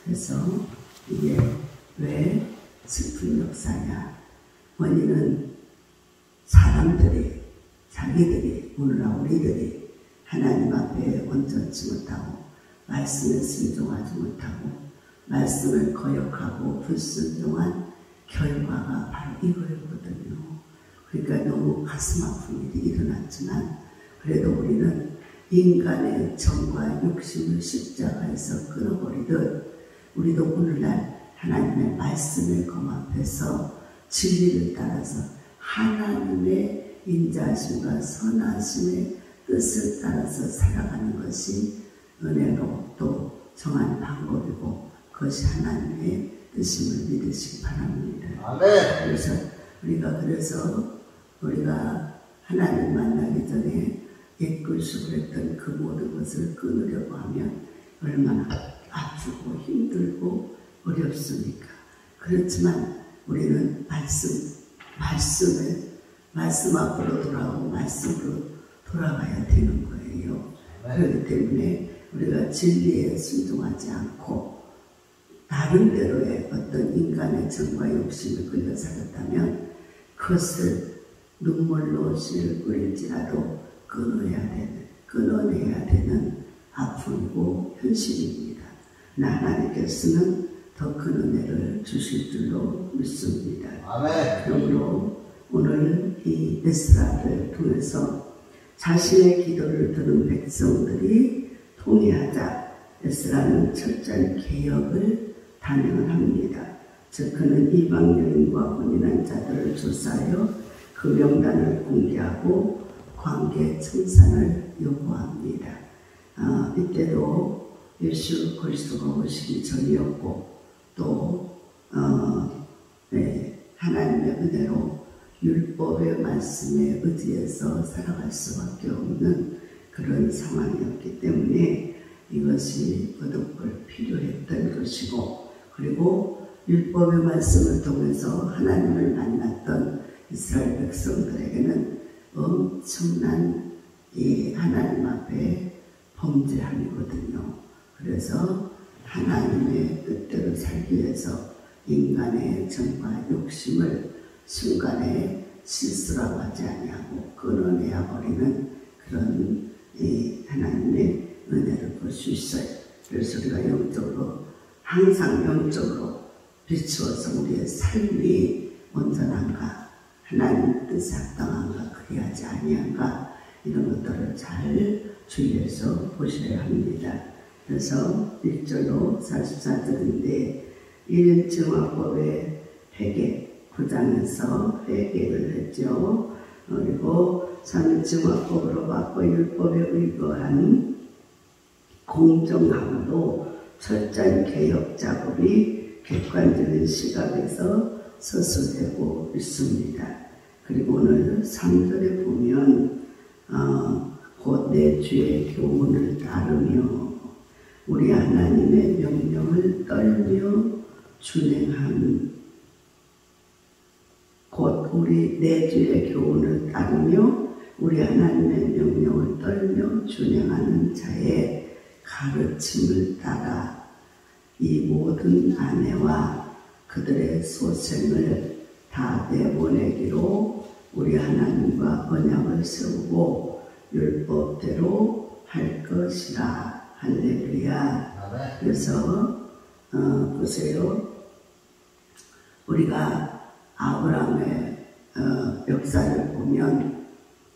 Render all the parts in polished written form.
그래서 이게 왜 슬픈 역사냐? 원인은 사람들이, 자기들이, 오늘날 우리들이 하나님 앞에 온전치 못하고 말씀에 순종하지 못하고 말씀을 거역하고 불순종한 결과가 바로 이거였거든요. 그러니까 너무 가슴 아픈 일이 일어났지만 그래도 우리는 인간의 정과 욕심을 십자가에서 끊어버리듯 우리도 오늘날 하나님의 말씀에 검합해서 진리를 따라서 하나님의 인자하심과 선하심의 뜻을 따라서 살아가는 것이 은혜로 또 정한 방법이고 그것이 하나님의 뜻임을 믿으시기 바랍니다. 아멘. 우리가 하나님 만나기 전에 옛글씨로 했던 그 모든 것을 끊으려고 하면 얼마나 아프고 힘들고 어렵습니까? 그렇지만 우리는 말씀 앞으로 돌아오고 말씀으로 돌아가야 되는 거예요. 그렇기 때문에 우리가 진리에 순종하지 않고 나름대로의 어떤 인간의 정과 욕심을 끌려 살았다면 그것을 눈물로 씨를 뿌릴지라도 끊어내야 되는 아픔이고 현실입니다. 하나님께서는 더 큰 은혜를 주실 줄로 믿습니다. 아멘. 그러므로 오늘 이 에스라를 통해서 자신의 기도를 들은 백성들이 통회하자 에스라는 철저한 개혁을 단행을 합니다. 즉 그는 이방 여인과 혼인한 자들을 조사하여 그 명단을 공개하고 관계 청산을 요구합니다. 이때도 예수 그리스도가 오시기 전이었고 또 하나님의 은혜로 율법의 말씀에 의지해서 살아갈 수밖에 없는 그런 상황이었기 때문에 이것이 거듭 필요했던 것이고 그리고 율법의 말씀을 통해서 하나님을 만났던 이스라엘 백성들에게는 엄청난 이 하나님 앞에 범죄함이거든요. 그래서 하나님의 뜻대로 살기 위해서 인간의 정과 욕심을 순간에 실수라고 하지 아니하고 끊어내야 버리는 그런 하나님의 은혜를 볼 수 있어요. 그래서 우리가 영적으로 항상 영적으로 비추어서 우리의 삶이 온전한가 하나님 뜻에 합당한가 그리하지 아니한가 이런 것들을 잘 주의해서 보셔야 합니다. 그래서 1절로 44절인데 1인증화법의 회개 9장에서 회개를 했죠. 그리고 3인증화법으로 바꿔 율법에 의거한 공정함으로 철저한 개혁 작업이 객관적인 시각에서 서술되고 있습니다. 그리고 오늘 3절에 보면 곧 내 주의 교훈을 따르며 우리 하나님의 명령을 떨며 준행함 곧 우리 내 주의 교훈을 따르며 우리 하나님의 명령을 떨며 준행하는 자의 가르침을 따라 이 모든 아내와 그들의 소생을 다 내보내기로 우리 하나님과 언약을 세우고 율법대로 할 것이라. 할렐루야. 그래서 보세요. 우리가 아브라함의 역사를 보면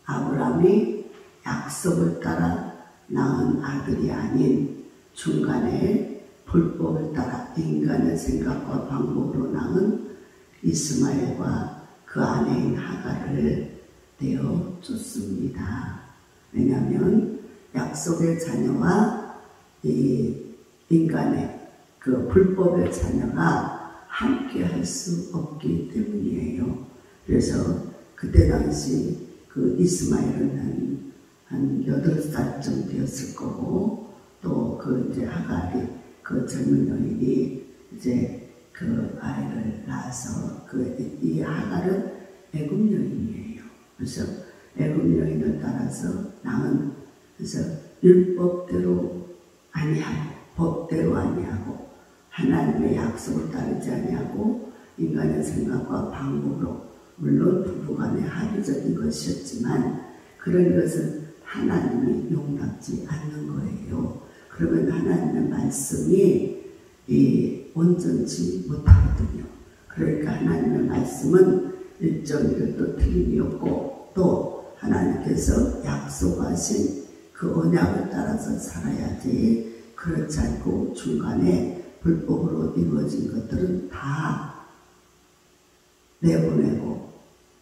아브라함이 약속을 따라 낳은 아들이 아닌 중간에 불법을 따라 인간의 생각과 방법으로 낳은 이스마엘과 그 아내인 하갈을 내어줬습니다. 왜냐하면 약속의 자녀와 이 인간의 그 불법의 자녀가 함께 할 수 없기 때문이에요. 그래서 그때 당시 그 이스마엘은 한 8살쯤 되었을 거고 또 그 이제 하갈이 그 젊은 여인이 이제 그 아이를 낳아서 이 하갈은 애굽 여인이에요. 그래서 애굽 여인을 따라서 낳은 그래서 율법대로 아니하고 법대로 아니하고 하나님의 약속을 따르지 아니하고 인간의 생각과 방법으로, 물론 부부간의 합의적인 것이었지만 그런 것은 하나님이 용납지 않는 거예요. 그러면 하나님의 말씀이 온전치 못하거든요. 그러니까 하나님의 말씀은 일정이고 또 틀림이 없고, 또 하나님께서 약속하신 그 언약을 따라서 살아야지, 그렇지 않고 중간에 불법으로 이루어진 것들은 다 내보내고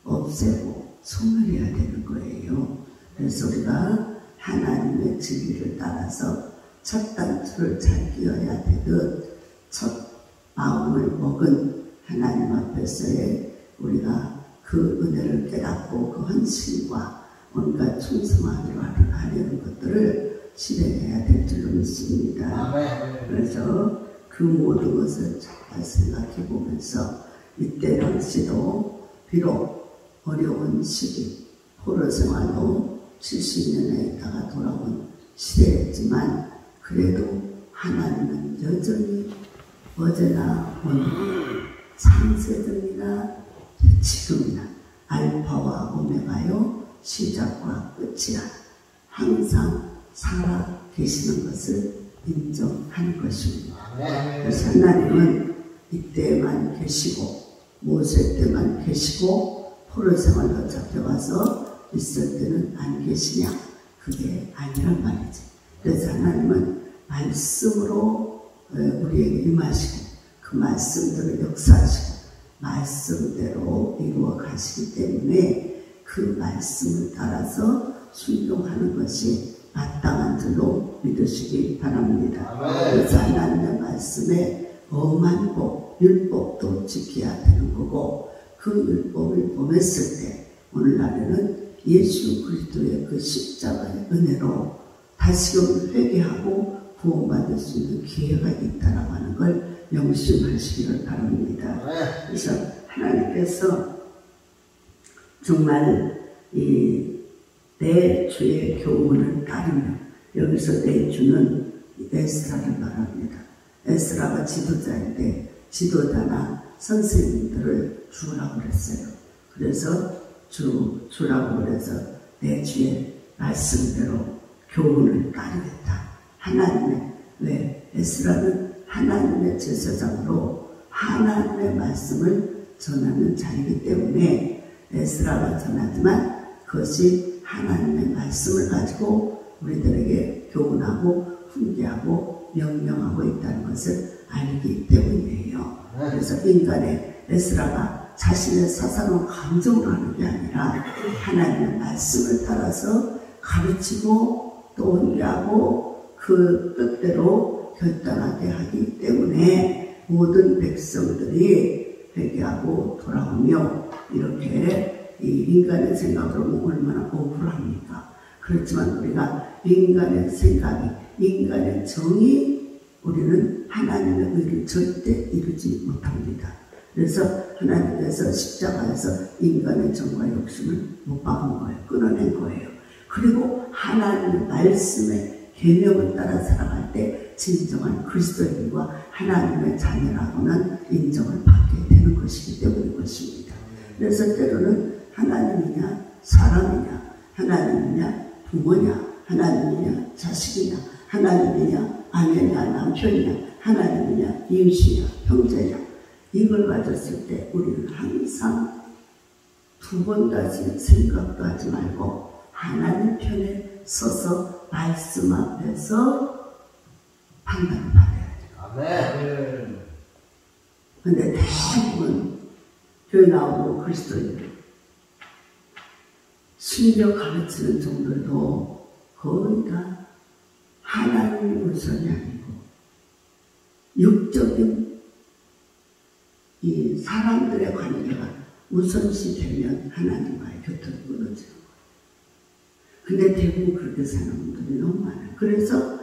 없애고 소멸해야 되는 거예요. 그래서 우리가 하나님의 진리를 따라서 첫 단추를 잘 끼워야 되듯, 첫 마음을 먹은 하나님 앞에서의 우리가 그 은혜를 깨닫고 그 헌신과 온갖 충성하기로 하려는 것들을 실행해야 될 줄로 믿습니다. 그래서 그 모든 것을 잘 생각해 보면서 이때 당시도 비록 어려운 시기, 포로 생활로 70년에 있다가 돌아온 시대였지만 그래도 하나님은 여전히 어제나 오늘 창세전이나 지금이나 알파와 오메가요 시작과 끝이야 항상 살아 계시는 것을 인정하는 것입니다. 그래서 하나님은 이때만 계시고 모세 때만 계시고 포로 생활로 잡혀가서 있을 때는 안 계시냐? 그게 아니란 말이지. 그래서 하나님은 말씀으로 우리에게 임하시고 그 말씀대로 역사하시고 말씀대로 이루어 가시기 때문에 그 말씀을 따라서 순종하는 것이 마땅한 줄로 믿으시기 바랍니다. 그래서 하나님의 말씀에 엄하고 율법도 지켜야 되는 거고, 그 율법을 범했을 때 오늘날에는 예수 그리스도의 그 십자가의 은혜로 다시금 회개하고 구원받을 수 있는 기회가 있다라고 하는 걸 명심하시기를 바랍니다. 그래서 하나님께서 정말 내 주의 교훈을 따르며, 여기서 내 주는 에스라를 말합니다. 에스라가 지도자인데 지도자나 선생님들을 주라고 그랬어요. 그래서 주라고 그래서 내 주의 말씀대로 교훈을 따르겠다. 하나님의, 왜? 에스라는 하나님의 제사장으로 하나님의 말씀을 전하는 자이기 때문에 에스라가 전하지만 그것이 하나님의 말씀을 가지고 우리들에게 교훈하고 훈계하고 명령하고 있다는 것을 알기 때문이에요. 그래서 인간의 에스라가 자신의 사사로운 감정으로 하는 게 아니라 하나님의 말씀을 따라서 가르치고 또 훈계하고 그 뜻대로 결단하게 하기 때문에 모든 백성들이 회개하고 돌아오며, 이렇게 이 인간의 생각으로 보면 얼마나 억울합니까? 그렇지만 우리가 인간의 생각이, 인간의 정이, 우리는 하나님의 의를 절대 이루지 못합니다. 그래서 하나님께서 십자가에서 인간의 정과 욕심을 못 박은 거예요. 끊어낸 거예요. 그리고 하나님의 말씀의 계명을 따라 살아갈 때 진정한 그리스도인과 하나님의 자녀라고는 인정을 받게 되는 것이기 때문인 것입니다. 그래서 때로는 하나님이냐 사람이냐, 하나님이냐 부모냐, 하나님이냐 자식이냐, 하나님이냐 아내냐 남편이냐, 하나님이냐 이웃이냐 형제냐, 이걸 가졌을 때 우리는 항상 두 번 다시 생각도 하지 말고 하나님 편에 서서 말씀 앞에서 판단을 받아야 돼요. 아멘. 근데 대부분 교회 나오고 그리스도인들, 심지어 가르치는 종들도 거의 다 하나님이 우선이 아니고 육적인 이 사람들의 관계가 우선시 되면 하나님과의 교통이 끊어지는 거예요. 근데 대부분 그렇게 사는 분들이 너무 많아요. 그래서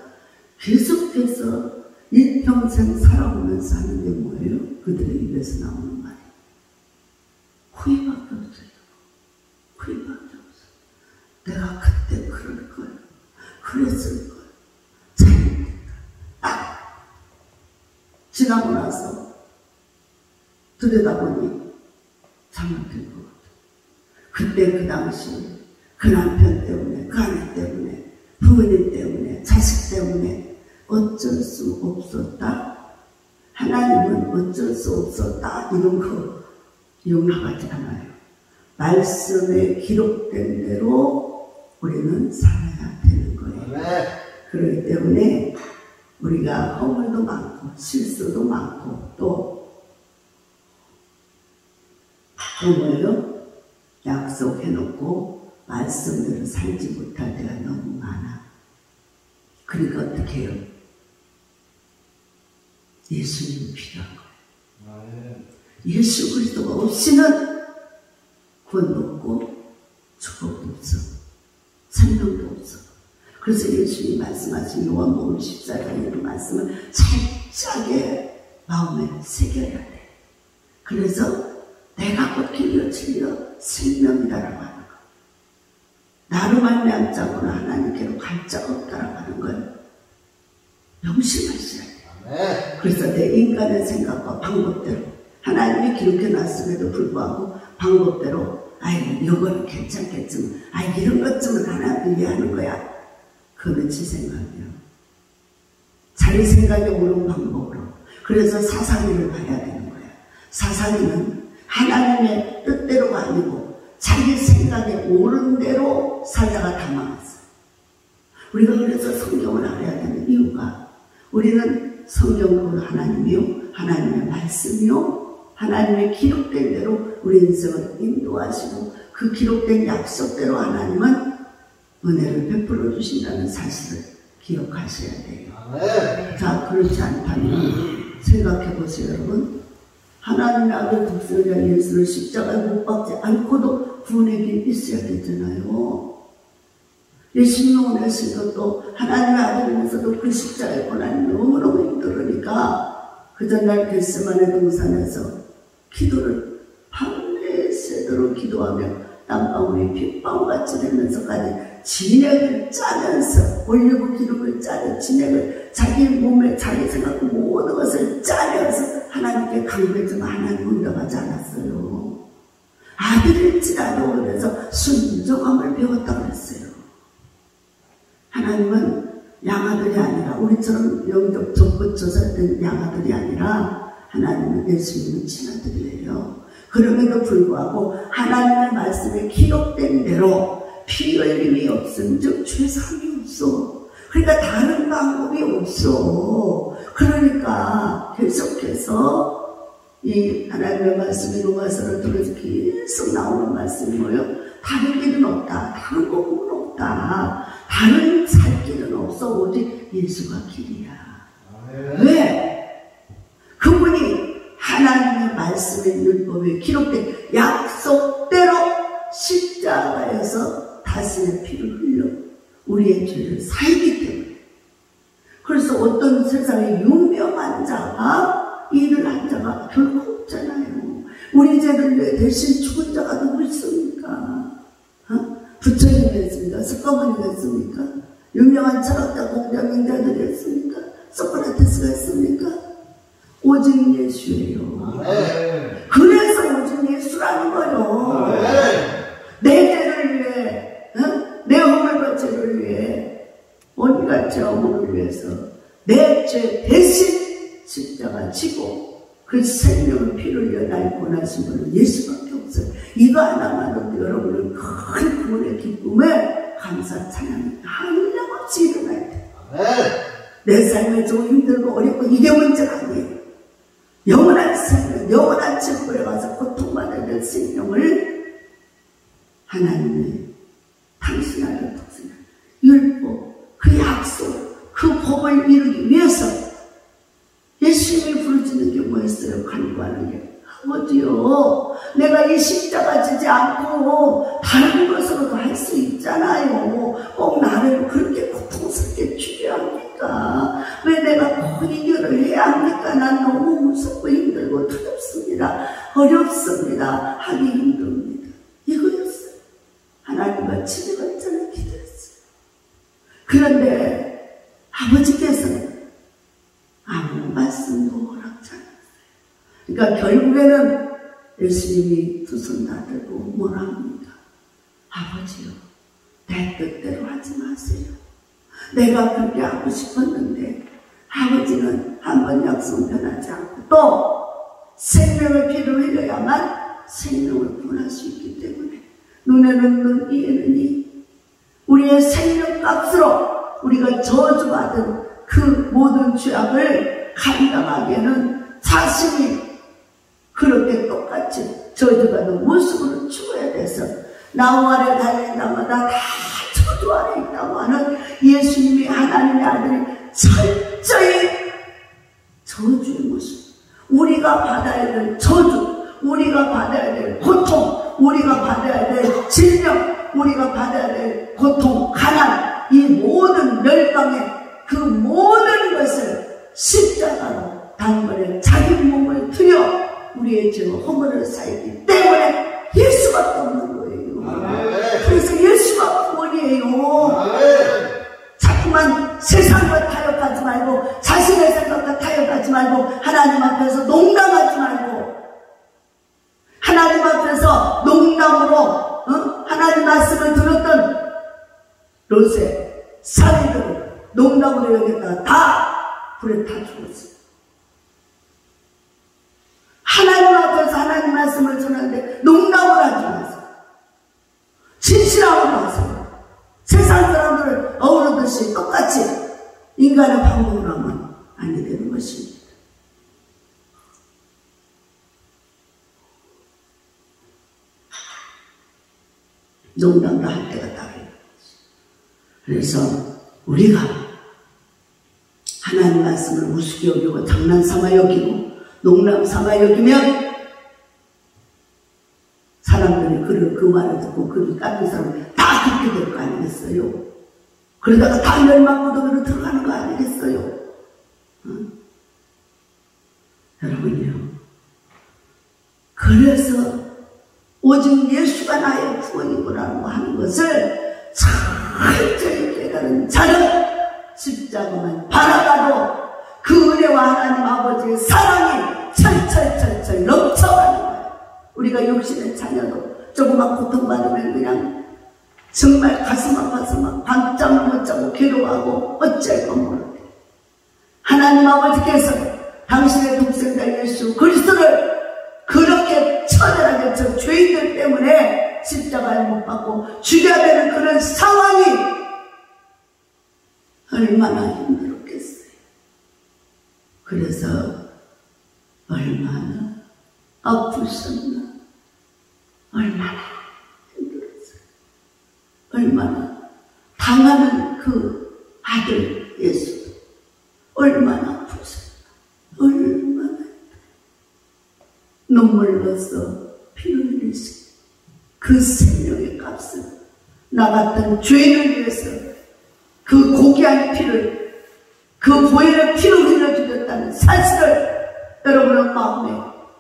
계속해서 일평생 살아오면서 하는 게 뭐예요? 그들의 입에서 나오는 말이 후회밖에 없어요. 후회밖에 없어요. 내가 그때 그럴 걸, 그랬을 걸, 잘못했다. 지나고 나서 들여다보니 잘못된 것 같아. 그때 그 당시 그 남편 때문에, 그 아내 때문에, 부모님 때문에, 자식 때문에 어쩔 수 없었다. 하나님은 어쩔 수 없었다. 이런 거 용납하지 않아요. 말씀에 기록된 대로 우리는 살아야 되는 거예요. 그렇기 때문에 우리가 허물도 많고 실수도 많고 또 뭐예요? 약속해놓고 말씀대로 살지 못할 때가 너무 많아. 그러니까 어떻게 해요? 예수님이 필요한 거예요. 예수 그리스도가 없이는 구원도 없고 축복도 없어. 생명도 없어. 그래서 예수님이 말씀하신 요한복음 14장의 그 말씀을 철저하게 마음에 새겨야 돼. 그래서 내가 곧 길이요 진리요 생명이다라고 하는 거. 나로 말미암자고는 하나님께로 갈 자가 없다라고 하는 걸 명심하셔야 돼요. 그래서 내 인간의 생각과 방법대로 하나님이 기록해 놨음에도 불구하고 방법대로 아이고 이거는 괜찮겠지만 아이 이런 것쯤은 하나님이 하는 거야. 그거는 지 생각이에요. 자기 생각에 옳은 방법으로. 그래서 사사기를 봐야 되는 거야. 사사기는 하나님의 뜻대로가 아니고 자기 생각에 옳은 대로 살다가 다 망했어요. 우리가 그래서 성경을 알아야 되는 이유가 우리는 성경은 하나님이요 하나님의 말씀이요 하나님의 기록된 대로 우리 인생을 인도하시고 그 기록된 약속대로 하나님은 은혜를 베풀어 주신다는 사실을 기억하셔야 돼요. 자, 그렇지 않다면 생각해 보세요, 여러분. 하나님의 아들 독생자 예수를 십자가에 못 박지 않고도 구원의 길이 있어야 되잖아요. 예수님을 원하신 것도 하나님의 아들이면서도 그 십자가의 고난이 너무너무 힘들으니까 그 전날 겟세마네 동산에서 기도를 밤새도록 기도하며 땀방울이 핏방울같이 되면서까지 진액을 짜면서 올리브 기름을 짜는 진액을 자기 몸에 자기 생각 모든 것을 짜면서 하나님께 강구했지만 하나님은 응답하지 않았어요. 아들일지라도 그래서 순종함을 배웠다고 했어요. 하나님은 양아들이 아니라 우리처럼 영적 적부조사된 양아들이 아니라 하나님은 예수님은 친아들이에요. 그럼에도 불구하고 하나님의 말씀에 기록된 대로 피 흘림이 없은즉 죄사함이 없어. 그러니까 다른 방법이 없어. 그러니까 계속해서 이 하나님의 말씀이 로마서를 통해서 계속 나오는 말씀이 뭐예요? 다른 길은 없다. 다른 복음은 없다. 다른 살 길은 없어. 오직 예수가 길이야. 왜? 그분이 하나님의 말씀의 율법에 기록된 약속대로 십자가에서 다스의 피를 흘려 우리의 죄를 사했기 때문에. 그래서 어떤 세상에 유명한 자가 일을 한 자가 결코 없잖아요. 우리 죄를 위해 대신 죽은 자가 누구 있습니까? 부처님이 했습니까? 석가모니가 했습니까? 유명한 철학자 공자민자들이 했습니까? 소크라테스가 했습니까? 오직 예수예요. 그래서 오직 예수라는 거예요. 내 죄를 위해, 내 허물과 죄를 위해, 온갖 죄 허물을 위해서 내 죄 대신 십자가 지고 그 생명을 피를 위해 날 권하신 분은 예수밖에 없어요. 이거 하나만으로도 여러분은 큰 구원의 기쁨에 감사 찬양이 한량없이 일어날 때 내 삶에 좀 힘들고 어렵고 이게 문제가 아니에요. 영원한 생명, 영원한 천국에 가서 고통받아야 될 생명을 하나님의 당신 아들 독생자 율법, 그 약속, 그 법을 이루기 위해서 예수님이 부르짖는 게 뭐였어요? 간구하는 게 아버지요, 내가 이 십자가 지지 않고 다른 것으로도 할 수 있잖아요. 꼭 나를 그렇게 고통스럽게 죽여야 합니까? 왜 내가 꼭 이결을 해야 합니까? 난 너무 무섭고 힘들고 두렵습니다. 어렵습니다. 하기 힘듭니다. 이거였어요. 하나님과 치료받자는 기도였어요. 그런데 아버지께서는 아무 말씀도 허락 그러니까 결국에는 예수님이 두 손 다 들고 뭐라 합니까? 아버지요, 내 뜻대로 하지 마세요. 내가 그렇게 하고 싶었는데 아버지는 한 번 약속 변하지 않고 또 생명의 피를 흘려야만 생명을 구원할 수 있기 때문에 눈에는 눈, 이에는 이, 우리의 생명값으로 우리가 저주받은 그 모든 죄악을 감당하기에는 자신이 그렇게 똑같이 저주받은 모습으로 죽어야 돼서 나무 아래 달린 자마다 다 저주 아래 있다고 하는 예수님이 하나님의 아들이 철저히 저주의 모습, 우리가 받아야 될 저주, 우리가 받아야 될 고통, 우리가 받아야 될 질병, 우리가 받아야 될 고통, 가난, 이 모든 멸망의 그 모든 것을 십자가로 단번에 자기 몸을 들여 우리의 죄와 허물을 쌓이기 때문에 예수밖에 없는 거예요. 그래서 예수가 구원이에요. 자꾸만 세상과 타협하지 말고 자신의 생각과 타협하지 말고 하나님 앞에서 농담하지 말고 하나님 앞에서 농담으로 하나님 말씀을 들었던 롯의 사위들을 농담으로 여겼다가 다 불에 타 죽었어요. 하나님 앞에서 하나님 말씀을 전하는데 농담을 하지 마세요. 진실하고 마세요. 세상 사람들을 어우르듯이 똑같이 인간의 방법으로 하면 안 되는 것입니다. 농담도 할 때가 따르는 거지. 그래서 우리가 하나님 말씀을 우습게 여기고 장난삼아 여기고 농담삼아 여기면 사람들이 그 말을 듣고 그 다른 사람을 다 듣게 될 거 아니겠어요? 그러다가 다 멸망무덤으로 들어가는 거 아니겠어요? 여러분요, 그래서 오직 예수가 나의 구원이구나라고 하는 것을 철저히 깨달은 자는 십자가만 바라봐도 그 은혜와 하나님 아버지의 사랑이 철철철철 넘쳐가는 거예요. 우리가 욕심의 자녀도 조금만 고통받으면 그냥 정말 가슴 아파서 막 밤잠을 못 자고 괴로워하고 어쩔 건 모르게 하나님 아버지께서 당신의 독생자 예수 그리스도를 그렇게 처절하게 저 죄인들 때문에 십자가에 못 박고 죽여야 되는 그런 상황이 얼마나 힘들었겠어요. 그래서 얼마나 아프셨나, 얼마나 힘들었어요. 얼마나 당하는 그 아들 예수 얼마나 아프셨나, 얼마나 눈물 흘려서 피를 흘리시 그 생명의 값을 나 같은 죄인을 위해서 그 고귀한 피를 그 보혈의 피로 흘려주셨다는 사실을 여러분은 마음에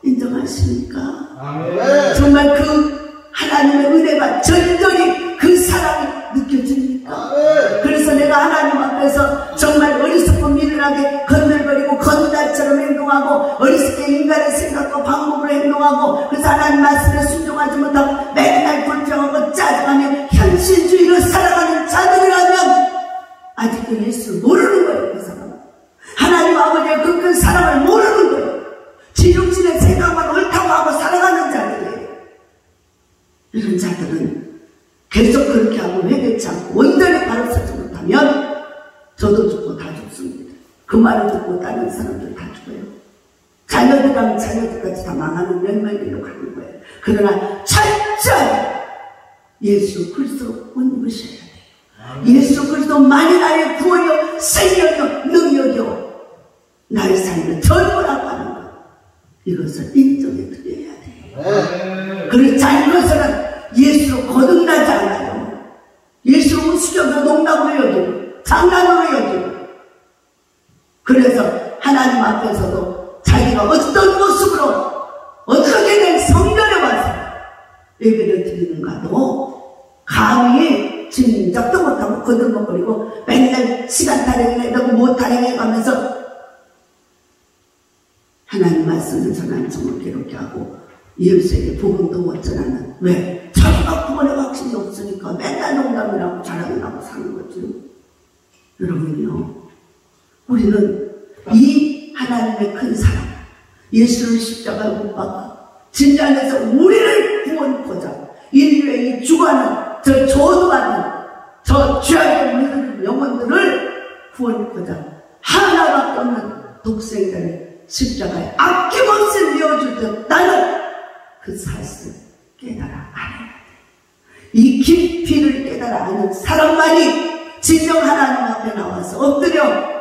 인정하십니까? 아멘. 정말 그 하나님의 은혜가 절절히 그 사랑이 느껴집니까? 아멘. 그래서 내가 하나님 앞에서 정말 어리석고 미련하게 건들거리고 건달처럼 행동하고 어리석게 인간의 생각과 방법으로 행동하고 그래서 하나님 말씀에 순종하지 못하고 맨날 불평하고 짜증하며 현실주의로 살아가는 자들이라면 아직도 예수를 모르는 거예요. 그 사람은 하나님 아버지의 그 큰 사랑을 모르는 거예요. 지육신의 생각만 옳다고 하고 살아가는 자들이에요. 이런 자들은 계속 그렇게 하고 회개치 않고 온전히 바로 서지 못하면 저도 죽고 다 죽습니다. 그 말을 듣고 다른 사람들 다 죽어요. 자녀들이랑 자녀들까지 다 망하는 멸망길로 가는 거예요. 그러나 철저히 예수 그리스도로 옷 입으셔야 돼요. 예수 그리스도만이 나의 구원이요 생명이요 능력이요 나의 삶을 전부라고 하는 것, 이것을 인정해 드려야 돼요. 그렇지 않은 것은 예수로 거듭나지 않아요. 예수로 우스겨도 농담으로 여기고 장난으로 여기고 그래서 하나님 앞에서도 자기가 어떤 모습으로 어떻게 된 성전에 와서 예배를 드리는가도 감히 짐작도 못하고 거들먹거리고 맨날 시간 타령해 내고 못 타령해 가면서 하나님 말씀을 전하는 정을 괴롭게 하고 이웃에게 복음도 못 전하는. 왜? 자기가 구원의 확신이 없으니까 맨날 농담이라고 자랑이라고 사는 거죠. 여러분요, 우리는 이 하나님의 큰 사랑, 예수를 십자가에 못 박아 진단에서 우리를 구원코자 인류의 이 죽어가는 저 저주하는 저 죄악의 물들인 영혼들을 구원코자 하나밖에 없는 독생자를 십자가에 아낌없이 내어줄 때 나는 그 사실을 깨달아 알아야 돼. 이 깊이를 깨달아 아는 사람만이 진정 하나님 앞에 나와서 엎드려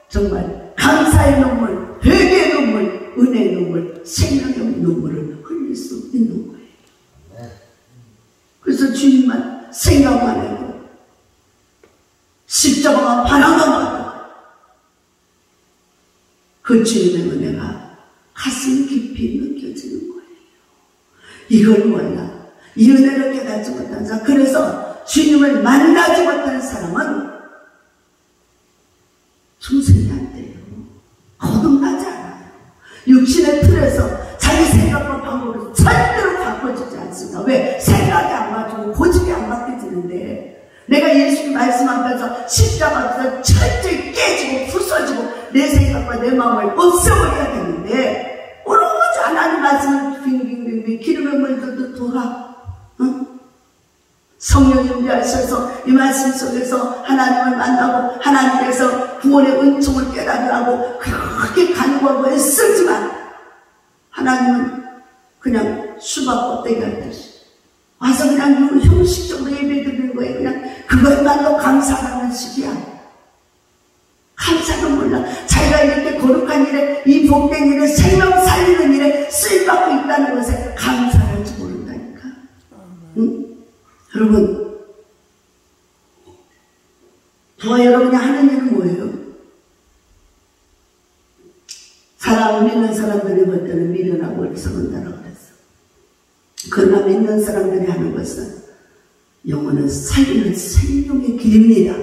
정말 감사의 눈물, 회개의 눈물, 은혜의 눈물, 생명의 눈물을 흘릴 수 있는 거예요. 그래서 주님만 생각만 해도 십자가만 바라만 봐도 그 주님의 은혜가 가슴 깊이 느껴지는 거예요. 이걸 몰라 이 은혜를 깨닫지 못한 사람, 그래서 주님을 만나지 못하는 사람은 충성이 안 돼요. 거듭나지 않아요. 육신의 틀에서 자기 생각과 방법을 절대로 바꿔주지 않습니다. 왜? 생각이 안 맞고 고집이 안 바뀌어지는데 내가 예수님 말씀 앞에서 십자가 앞에서 철저히 깨지고 부서지고 내 생각과 내 마음을 없애버려야 되는데 오로지 하나님 말씀을 빙빙빙빙 기름에 물들듯 돌아. 응? 성령이 임재하셔서 이 말씀 속에서 하나님을 만나고 하나님께서 구원의 은총을 깨달으라고 그렇게 간구하고 애쓰지만 하나님은 그냥 수박 껍데기 하듯이 와서 그냥 형식적으로 예배드리는 거예요. 그냥 그것만도 감사하는 식이야. 감사는 몰라. 자기가 이렇게 거룩한 일에, 이 복된 일에, 생명 살리는 일에 쓰임받고 있다는 것에 감사할지 모른다니까. 응? 여러분, 저와 여러분이 하는 일은 뭐예요? 사람 믿는 사람들이 볼 때는 미련하고 어리석은다라고 그랬어. 그러나 믿는 사람들이 하는 것은 영혼을 살리는 생명의 길입니다.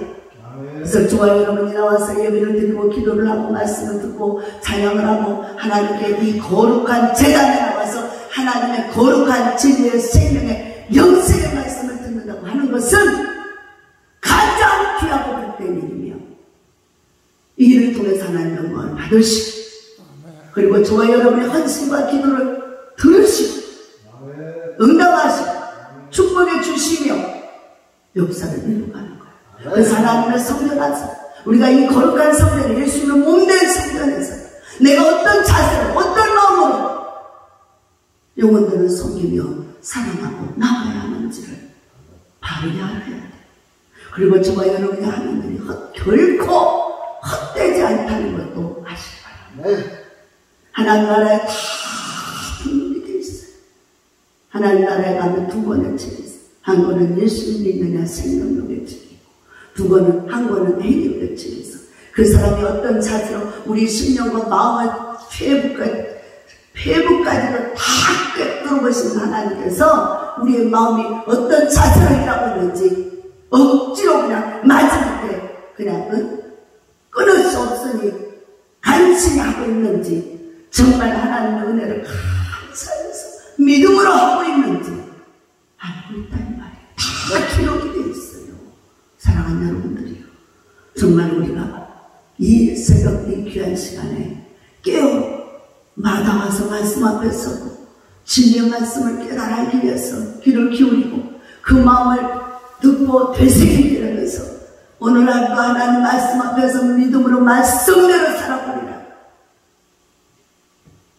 그래서 저와 여러분이 나와서 예배를 드리고 기도를 하고 말씀을 듣고 찬양을 하고 하나님께 이 거룩한 제단에 나와서 하나님의 거룩한 진리의 생명의 영생의 말씀을 듣는다고 하는 것은 가장 귀하고 복된 일이며 이 일을 통해서 하나님의 영광을 받으시고 그리고 저와 여러분의 헌신과 기도를 들으시고 응답하시고 축복해 주시며 역사를 이루가는 거예요. 그래서 하나님의 성전에서 우리가 이 거룩한 성전에 예수님의 몸된 성전에서 내가 어떤 자세로 어떤 마음으로 영혼들을 섬기며 사랑하고 나가야 하는지를 바르게 알아야 돼. 그리고 저와 여러분이 하는 일이 결코 헛되지 않다는 것도 아시기 바랍니다. 하나님 나라에 다 등록이 되어 있어요. 하나님 나라에 가면 두 권의 책이 있어요. 한 권은 예수를 믿느냐 생명력의 책이고 두 권은 한 권은 행위의 책이 있어요. 그 사람이 어떤 자세로 우리 심령과 마음의 폐부까지도 다 꿰뚫어 보시는 하나님께서 우리의 마음이 어떤 자세로 일하고 있는지 억지로 그냥 맞을 때 그냥 끊을 수 없으니 간신히 하고 있는지 정말 하나님의 은혜를 감사해서 믿음으로 하고 있는지 알고 있다는 말이에요. 다 기록이 되어 있어요. 사랑하는 여러분들이요. 정말 우리가 이 새벽 이 귀한 시간에 깨어 마다와서 말씀 앞에 서고 진리의 말씀을 깨달기 위해서 귀를 기울이고 그 마음을 듣고 되새기게 하면서 오늘 하루도 하나님 말씀 앞에서 믿음으로 말씀대로 살아버리라.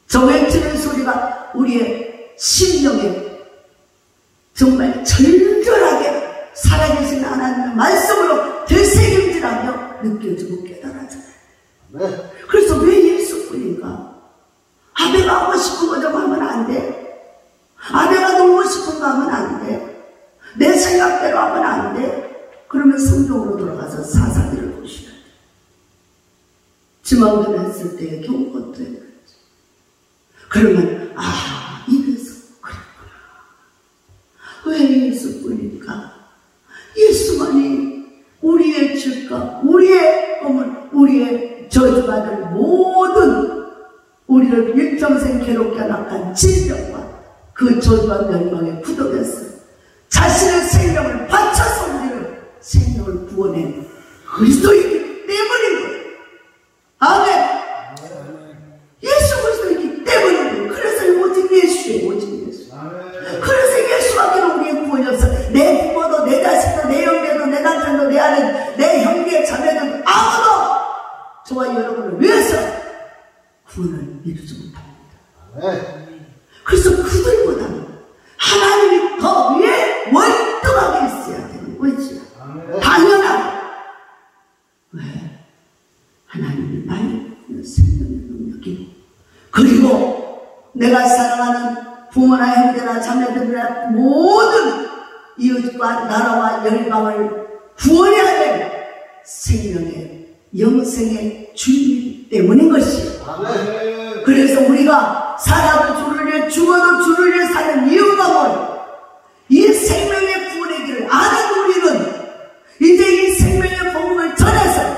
저 외치는 소리가 우리의 심령에 정말 절절하게 살아계신 하나님의 말씀으로 되새김질하며 느껴지고 깨달아져요. 그래서 왜 예수뿐인가? 아내가 하고 싶은 거 좀 하면 안 돼. 아내가 놀고 싶은 거 하면 안 돼. 내 생각대로 하면 안 돼. 그러면 성경으로 돌아가서 사사기를 보셔야 돼. 지 마음대로 했을 때의 경고도 해야지. 그러면 이래서 그랬구나. 왜 예수뿐일까? 예수만이 우리의 죄가, 우리의 꿈을, 우리의 저주받을 모든 우리를 일평생 괴롭게 낙한 질병과 그 존과 멸망에 굳어졌어 자신의 생명을 바쳐서 우리를 생명을 구원해 그리스도이기 때문인 거예요. 아멘. 예수 그리스도이기 때문인 거예요. 그래서 오직 예수예요. 오직 예수. 그래서 예수밖에는 우리의 구원이 없어. 내 부모도 내 자식도 내 형제도 내 남편도 내 아는 내 형제 자매도 아무도 저와 여러분을 위해서 구원을 이루지 못합니다. 그래서 그들보다는 하나님이 더 위에 월등하게 있어야 되는 거지. 당연하게. 왜? 하나님이 나의 생명의 능력이고 그리고 내가 사랑하는 부모나 형제나 자매들이나 모든 이웃과 나라와 열방을 구원해야 될 생명의 영생의 주님 때문인 것이에요. 그래서 우리가 살아도 주를 위해 죽어도 주를 위해 사는 이유가 뭐예요? 이 생명의 구원의 길을 아는 우리는 이제 이 생명의 복음을 전해서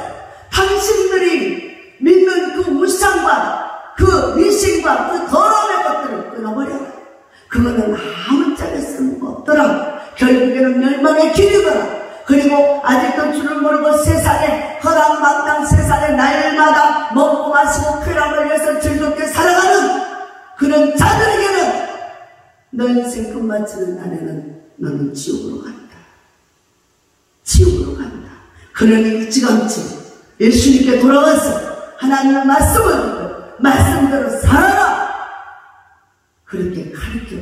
당신들이 믿는 그 우상과 그 미신과 그 더러움의 것들을 끊어버려라. 그거는 아무짝에 쓸모가 없더라. 결국에는 멸망의 길이더라. 그리고 아직도 주를 모르고 세상에 허랑방탕 세상에 날마다 먹고 마시고 쾌락을 위해서 즐겁게 살아가는 그런 자들에게는 너 인생 끝마치는 날에는 너는 지옥으로 간다. 지옥으로 간다. 그러니 일찌감치 예수님께 돌아가서 하나님의 말씀을 듣고 말씀대로 살아라. 그렇게 가르쳐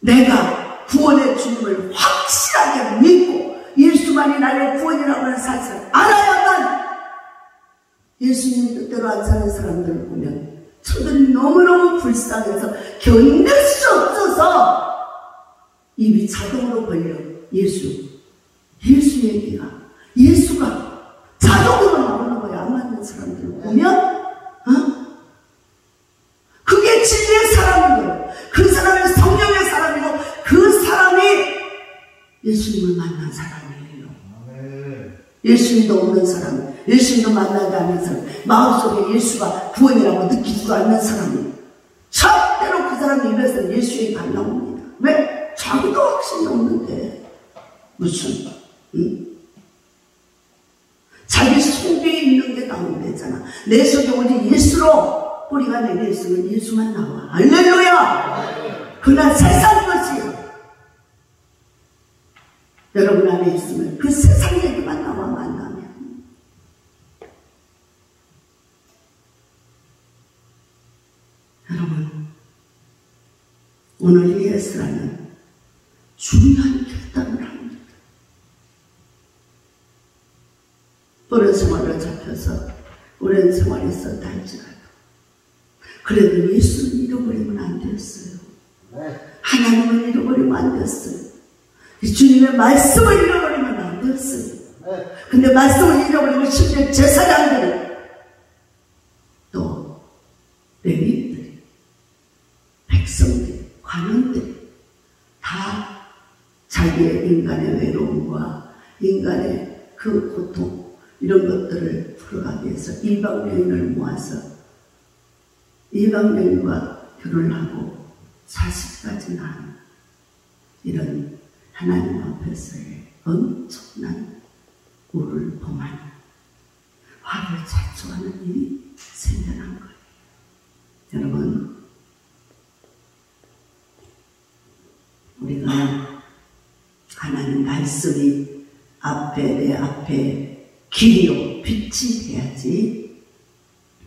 내가 구원의 주님을 확실하게 믿고 예수만이 나의 구원이라고 하는 사실을 알아야만 예수님 뜻대로 안 사는 사람들을 보면 저들이 너무너무 불쌍해서 견딜 수 없어서 입이 자동으로 벌려 예수 얘기가 예수가 자동으로 나오는 거야. 안 맞는 사람들을 보면 그게 진리의 사람인 거예요. 그 사람이 성령의 사람이고 그 사람이 예수님을 만난 사람이에요. 예수님도 없는 사람, 예수님도 만나지 않는 사람, 마음속에 예수가 구원이라고 느끼지도 않는 사람이 절대로 그 사람 입에서 예수의 안 나옵니다. 왜? 자기도 확신이 없는데 무슨 자기 속에 있는 게 나오면 되잖아. 내 속에 오직 예수로 뿌리가 내려 있으면 예수만 나와. 할렐루야. 그날 세상 것이 여러분 안에 있으면 그 세상 얘기만 나와. 만나면 여러분 오늘 예수라는 중요한 결단을 합니다. 오랜 생활을 잡혀서 오랜 생활했었다 할지라도 그래도 예수를 잃어버리면 안 되었어요. 하나님을 잃어버리면 안 되었어요. 주님의 말씀을 잃어버리면 안 되었어요. 근데 말씀을 잃어버리고 심지어 제사장들이 또 레위인들이 백성들이 관원들이 다 자기의 인간의 외로움과 인간의 그 고통 이런 것들을 풀어가기 위해서 이방 여인을 모아서 이방 여인과 결혼을 하고 40까지 낳은 이런 하나님 앞에서의 엄청난 우를 범한 화를 자초하는 일이 생겨난 거예요. 여러분 우리가 하나님 말씀이 내 앞에 길이요 빛이 돼야지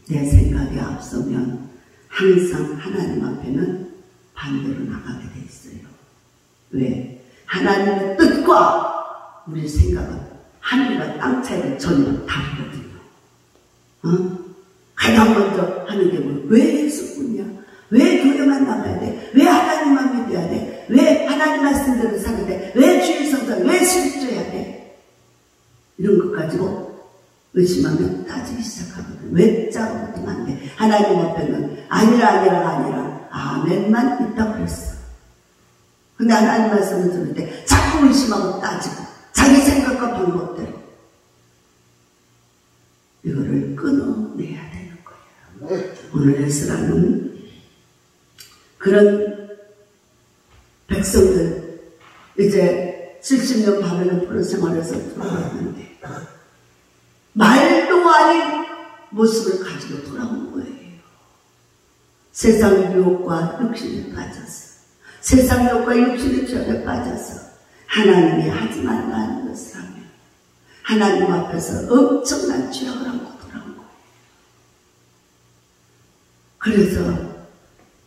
내 생각에 앞서면 항상 하나님 앞에는 반대로 나가게 돼 있어요. 왜? 하나님의 뜻과 우리 생각은 하늘과 땅 차이가 전혀 다르거든요. 가장 먼저 하는 게 뭐? 왜 예수뿐이야? 왜 교회만 나가야 돼? 왜 하나님만 믿어야 돼? 왜 하나님 말씀대로 살아야 돼? 왜 주일 성전, 왜 실수해야 돼? 이런 것 가지고 의심하면 따지기 시작하거든. 왜 짜고 붙으면 안 돼? 하나님 앞에는 아니라 아멘만 있다고 그랬어. 근데 하나님 말씀을 들을 때 자꾸 의심하고 따지고 자기 생각과 방법대로 이거를 끊어내야 되는 거예요. 오늘 에스라는 그런 백성들 이제 70년 바벨론 포로 생활에서 돌아왔는데 말도 아닌 모습을 가지고 돌아온 거예요. 세상 유혹과 육신에 빠져서, 세상 유혹과 육신의 죄에 빠져서 하나님이 하지 말라 하는 것을 하며 하나님 앞에서 엄청난 죄악을 하고 돌아온 거예요. 그래서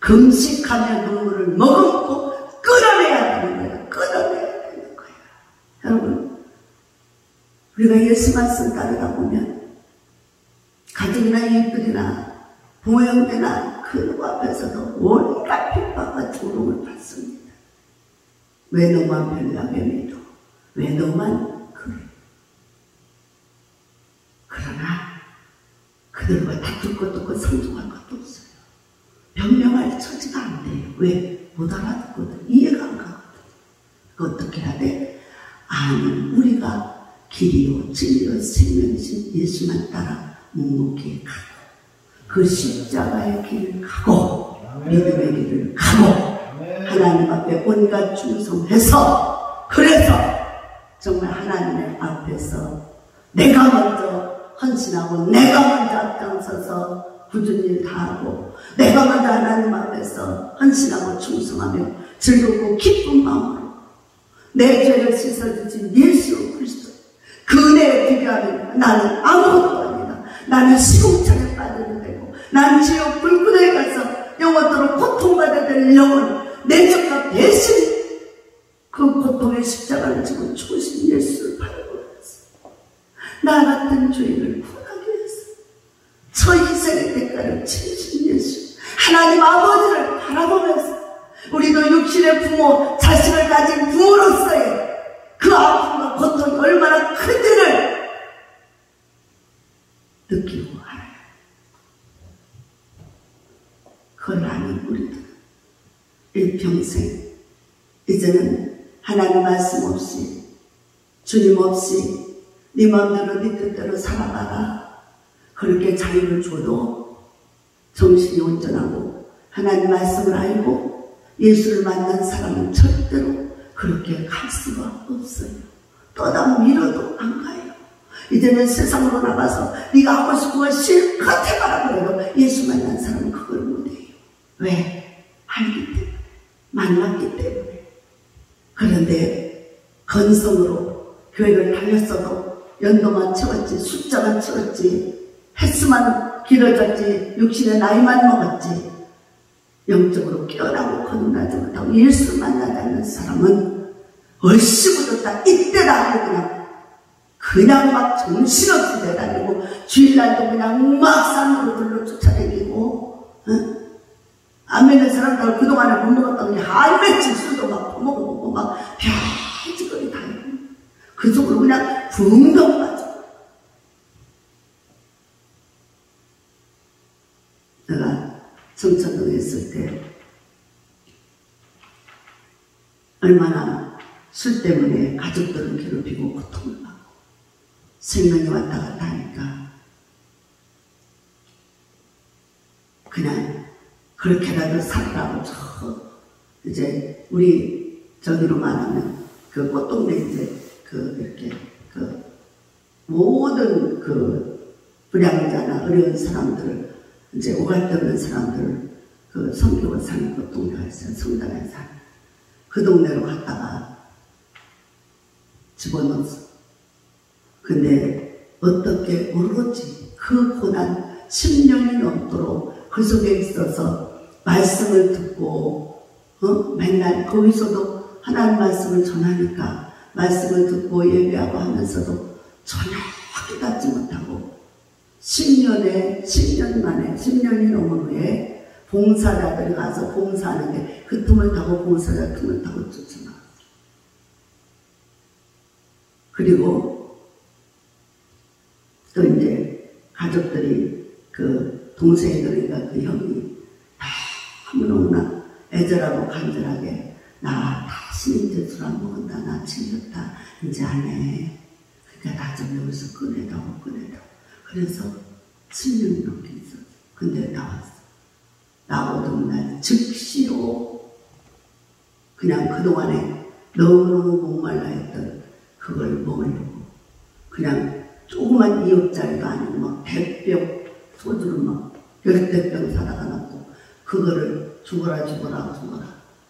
금식하며 눈물을 머금고 끊어내야 되는 거야. 끊어내야 되는 거야. 여러분, 우리가 예수 말씀 따르다 보면 가족이나 이웃들이나 부모 형제나 그 누구 앞에서도 온갖 핍박과 조롱을 받습니다. 왜 너만 별나게 믿어? 왜 너만 그래? 그러나 그들과 다툴 것도 없고 상종할 것도 없어요. 변명할 처지가 안 돼요. 왜? 못 알아듣거든. 이해가 안 가거든. 어떻게 해야 돼? 아니, 우리가 길이요 진리요 생명이신 예수만 따라 묵묵히 가고 그 십자가의 길을 가고 믿음의 길을 가고 하나님 앞에 온갖 충성해서, 그래서 정말 하나님의 앞에서 내가 먼저 헌신하고 내가 먼저 앞장서서 굳은 일 다하고 내가 먼저 하나님 앞에서 헌신하고 충성하며 즐겁고 기쁜 마음으로 내 죄를 씻어주신 예수 그리스도 그 은혜에 비교하면 나는 아무것도 아니다. 나는 시궁창에 빠져도 되고 나는 지옥 불구덩이에 가서 영원토록 고통받아야 될 영혼 내 죄가 대신 그 고통의 십자가를 지고 죽으신 예수를 바라보면서 나 같은 죄인을 구원하기 위해서 저 희생의 대가를 치르신 예수 하나님 아버지를 바라보면서 우리도 육신의 부모, 자식을 가진 부모로서의 그 아픔과 고통이 얼마나 큰지를 느끼고 알아요. 그걸 아는 우리들은 일평생 이제는 하나님 말씀 없이 주님 없이 네 마음대로 네 뜻대로 살아가라. 그렇게 자유를 줘도 정신이 온전하고 하나님 말씀을 알고 예수를 만난 사람은 절대로 그렇게 갈 수가 없어요. 떠다 밀어도 안 가요. 이제는 세상으로 나가서 네가 하고 싶은 걸 실컷 해봐라 그래도 예수 만난 사람은 그걸 못해요. 왜? 알기 때문에, 만났기 때문에. 그런데 건성으로 교회를 다녔어도 연도만 채웠지, 숫자만 채웠지, 횟수만 길어졌지, 육신의 나이만 먹었지, 영적으로 깨어나고 거듭나지 못하고 예수 만나지 않는 사람은 얼씨구졌다 이때다 하고 그냥 막 정신없이 대다니고 주일날도 그냥 막 산으로 들러 쫓아다니고 안 믿는 사람들 그동안에 못 먹었던 게 할매치 술도 막 퍼먹어보고 막 벼지거리 다니고 그 속으로 그냥 붕덩 빠져. 내가 청천동에 있을 때 얼마나 술 때문에 가족들은 괴롭히고 고통을 받고 생명이 왔다 갔다 하니까 그냥 그렇게라도 살라고 이제 우리 저기로 말하면 그 꽃동네 이제 이렇게 모든 불량자나 어려운 사람들을 이제 오갈데없는 사람들을 성교가 사는 그 동네가 있어요. 성당에 사는 그 동네로 갔다가 집어넣었어. 근데 어떻게 오로지 그 고난 10년이 넘도록 그 속에 있어서 말씀을 듣고 맨날 거기서도 하나님 말씀을 전하니까 말씀을 듣고 예배하고 하면서도 전혀 깨닫지 못하고 10년 만에 10년이 넘은 후에 봉사자들이 가서 봉사하는데 그 틈을 타고 봉사자 틈을 타고 쫓아나갔어요. 그리고 또 이제 가족들이 그 동생들이나 그 형이 너무나 애절하고 간절하게 나 다시 이제 술 안 먹는다. 나 질렸다. 이제 안 해. 그러니까 나 좀 여기서 꺼내다오. 그래서 10년이 넘게 있었어. 근데 나왔어. 나오던 날 즉시로 그냥 그동안에 너무너무 목말라 했던 그걸 먹으려고 그냥 조그만 2억짜리도 아니고 막 100병 소주를 막 10대병 사다가 놓고 그거를 죽어라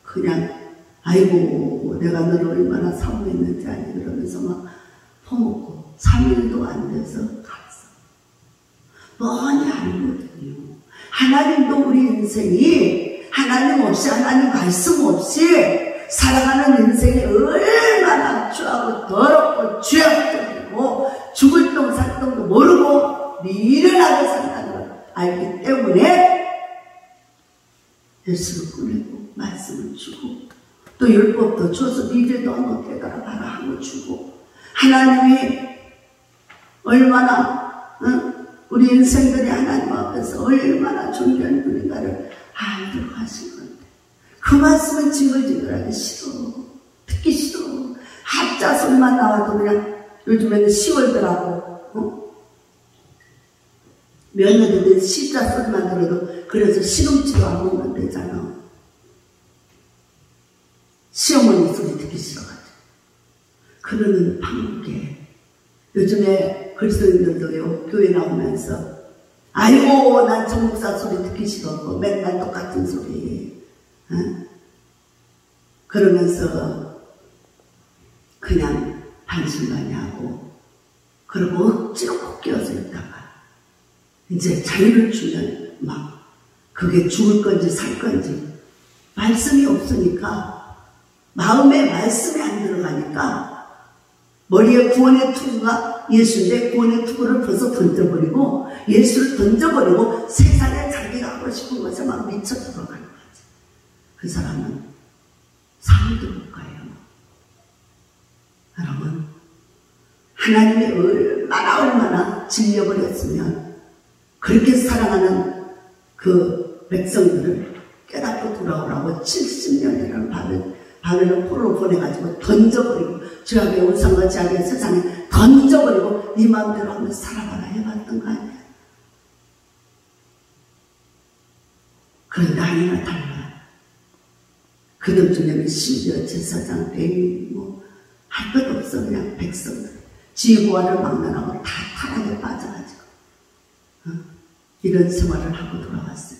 그냥 아이고 내가 너를 얼마나 사모했는지 아니 그러면서 막 퍼먹고 3일도 안 돼서 갔어. 뻔히 알거든요. 하나님도 우리 인생이 하나님 없이 하나님 말씀 없이 살아가는 인생이 얼마나 추하고 더럽고 죄악적이고 죽을 똥 살 똥도 모르고 미련하게 산다는 걸 알기 때문에 예수를 꺼내고 말씀을 주고 또 율법도 줘서 니들도 한번 깨달아 봐라 하고 주고 하나님이 얼마나 우리 인생들이 하나님 앞에서 얼마나 존귀한 분인가를 알도록 하신 건데 그 말씀은 징글징글하기 싫어. 듣기 싫어. 한자 소리만 나와도 그냥 요즘에는 10월더라고 며느리들 시자 소리만 들어도 그래서 시금치도 안 먹는 데잖아. 시어머니 소리 듣기 싫어가지고 그러는 방법에 요즘에 그리스도인들도요 교회 나오면서 아이고 난 정목사 소리 듣기 싫어 맨날 똑같은 소리 그러면서 그냥 반신반의하고 그리고 억지로 꼭 끼어서 있다가 이제 자유를 주면 막 그게 죽을 건지 살 건지 말씀이 없으니까 마음에 말씀이 안 들어가니까 머리에 구원의 투구가 예수인데 구원의 투구를 벌써 던져버리고 예수를 던져버리고 세상에 자기가 하고 싶은 것에 막 미쳐 들어가는 거지. 그 사람은 상도 못 가요. 여러분 하나님이 얼마나 질려버렸으면 그렇게 사랑하는 그 백성들을 깨닫고 돌아오라고 70년이라는 바벨론 포로로 보내가지고 던져버리고 죄악의 우상과 죄악의 세상에 던져버리고 네 마음대로 한번 살아봐라 해봤던 거 아니야. 그런데 아니나 달라. 그들 중에는 심지어 제사장, 대인 할 것 없어. 그냥 백성들 지구와를 막론하고 다 타락에 빠져가지고 이런 생활을 하고 돌아왔어요.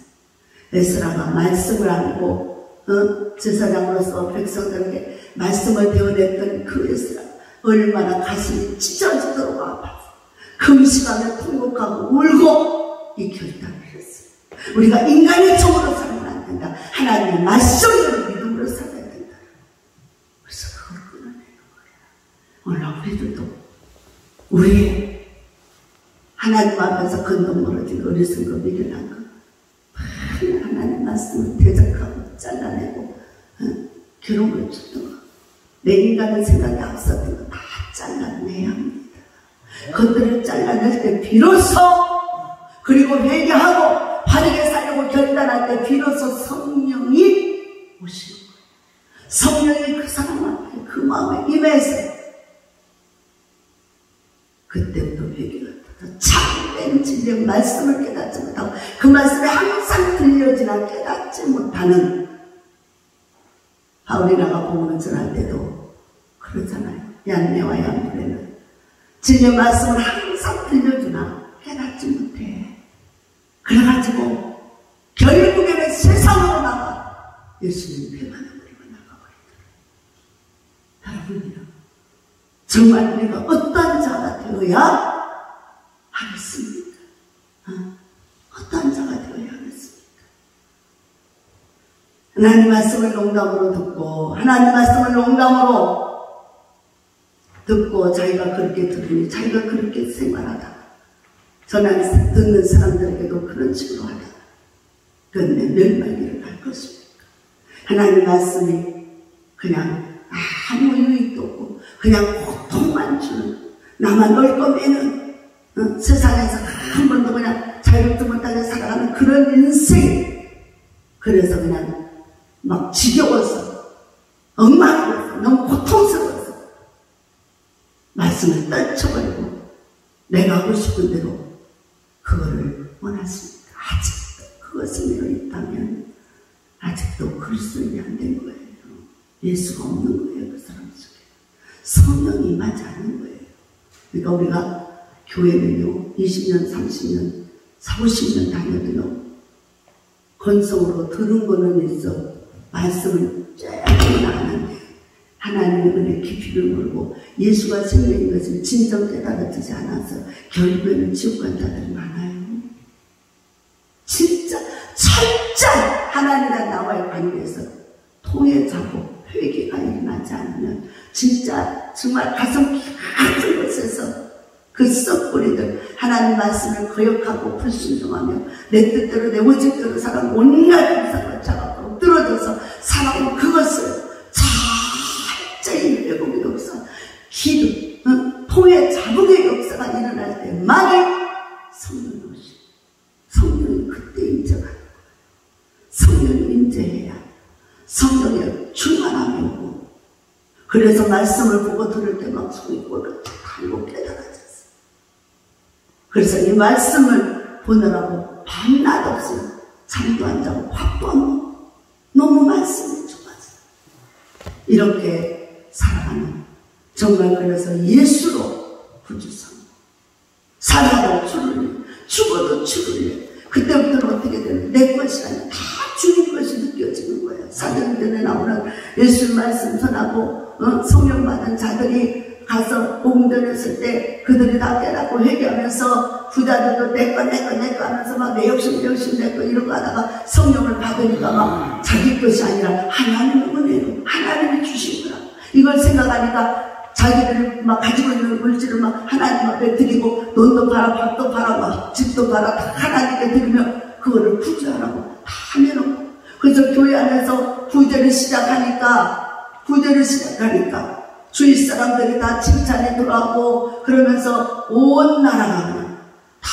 에스라가 말씀을 알고 제사장으로서 백성들에게 말씀을 배워냈던 그 에스라 얼마나 가슴이 찢어지도록 아파서 금식하며 통곡하고 울고 이 결단을 했어요. 우리가 인간의 정으로 살면 안 된다. 하나님의 말씀으로 믿음으로 살아야 된다. 그래서 그걸 끊어내는 거야. 오늘 우리들도 우리의 하나님 앞에서 건너물어진 어리석은 거 미련한 거 하나님 말씀을 대적하고 잘라내고 괴로움을 줬던 거 내 인간의 생각이 앞섰던 거 다 잘라내야 합니다. 그것들을 잘라낼 때 비로소 그리고 회개하고 바르게 살려고 결단할 때 비로소 성령이 오시는 거예요. 성령이 그 사람 앞에 그 마음에 임해서 그때부터 회개가 참된 진리의 말씀을 깨닫지 못하고 그 말씀이 항상 들려지나 깨닫지 못하는 바울이라가 복음을 전할 때도 그러잖아요. 얀네와 얀브레는 진리의 말씀을 항상 들려주나 깨닫지 못해. 그래가지고 결국에는 세상으로 나가 예수님 배반을 버리고 나가버리더라. 여러분이요 정말 우리가 어떤 자가 되어야 하겠습니까? 어떤 자가 되어야 하겠습니까? 하나님 말씀을 농담으로 듣고 하나님 말씀을 농담으로 듣고 자기가 그렇게 들으니 자기가 그렇게 생활하다 전한 듣는 사람들에게도 그런 식으로 하다 끝내 멸망기를 갈 것입니까? 하나님 말씀이 그냥 아무 유익도 없고 그냥 고통만 주는 나만 넓고 매는 세상에서 한 번도 그냥 자유롭지 못하게 살아가는 그런 인생. 그래서 그냥 막 지겨워서 엉망이어서 너무 고통스러워서 말씀을 떨쳐버리고 내가 하고 싶은 대로 그거를 원하십니까? 아직도 그것으로 있다면 아직도 그리스도인이 안 된 거예요. 예수가 없는 거예요. 그 사람 속에 성령이 임하지 않은 거예요. 그러니까 우리가 교회는요 20년 30년 40년 다녀도요 건성으로 들은 거는 있어 말씀을 쬐끔 나가는데 하나님의 은혜 깊이를 모르고 예수가 생명인 것을 진정 깨달아지지 않아서 결국에는 지옥 간 자들이 많아요. 진짜 철저히 하나님과 나와의 관계에서 통해자고 회개가 일어나지 않으면 진짜 정말 가슴 깊은 곳에서 그 썩뿌리들 하나님 말씀을 거역하고 불순종하며 내 뜻대로 내 오직대로 살아가는 온갖 이상을 잡아서 엎드러져서 살아온 그것을 철저히 회복의 역사, 기도, 통해 자복의 역사가 일어날 때만이 성령이 오시고 성령이 그때 인정하는 거예요. 성령이 인정해야 성령의 충만함이 오고 그래서 말씀을 보고 들을 때 막 속이 꼴깍 달고 깨달아졌어요. 그래서 이 말씀을 보느라고 밤낮 없이 잠도 안 자고 밥도 안 먹고 너무 말씀이 좋았어요. 이렇게 살아가는 정말 그래서 예수로 구주성 살아도 주를 죽어도 주를 그때부터는 어떻게 되는 내 것이 아니라 다 주님 것이 느껴지는 거예요. 사도행전에 나오는 예수 말씀 전하고 성령 받은 자들이 가서 복음전했을 때 그들이 다 깨닫고 회개하면서 부자들도 내꺼 하면서 막 내 욕심 내꺼 이런 거 하다가 성령을 받으니까 막 자기 것이 아니라 하나님의 은혜로 하나님이 주신 거라. 이걸 생각하니까 자기들이 막 가지고 있는 물질을 막 하나님 앞에 드리고 돈도 팔아 밥도 팔아 막 집도 팔아 다 하나님께 드리면 그거를 구제하라고 다 내놓고 그래서 교회 안에서 구제를 시작하니까 주위 사람들이 다 칭찬이 들어가고 그러면서 온 나라가 그냥 다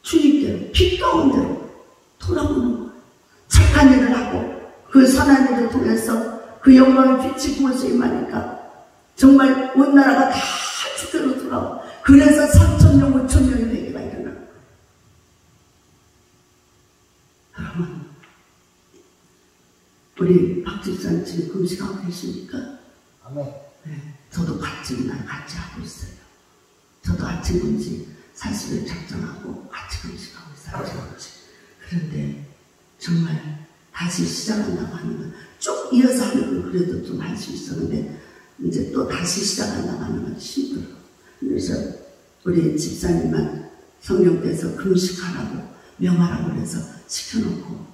주님께로 피 가운데로 돌아오는 거예요. 착한 일을 하고 그 선한 일을 통해서 그 영광의 빛이 부어서 임하니까 정말 온 나라가 다 주께로 돌아오고 그래서 3,000명 5,000명의 회개가 일어나는 거예요. 여러분 우리 박 집사님 지금 금식하고 계십니까? 네, 저도 같이 하고 있어요. 저도 아침 금식 40일 작정하고 같이 금식하고 있어요. 아침 금식. 그런데 정말 다시 시작한다고 하는 건 쭉 이어서 하는 건 그래도 좀 할 수 있었는데 이제 또 다시 시작한다고 하는 건 힘들어. 그래서 우리 집사님만 성령께서 금식하라고 명하라고 그래서 시켜놓고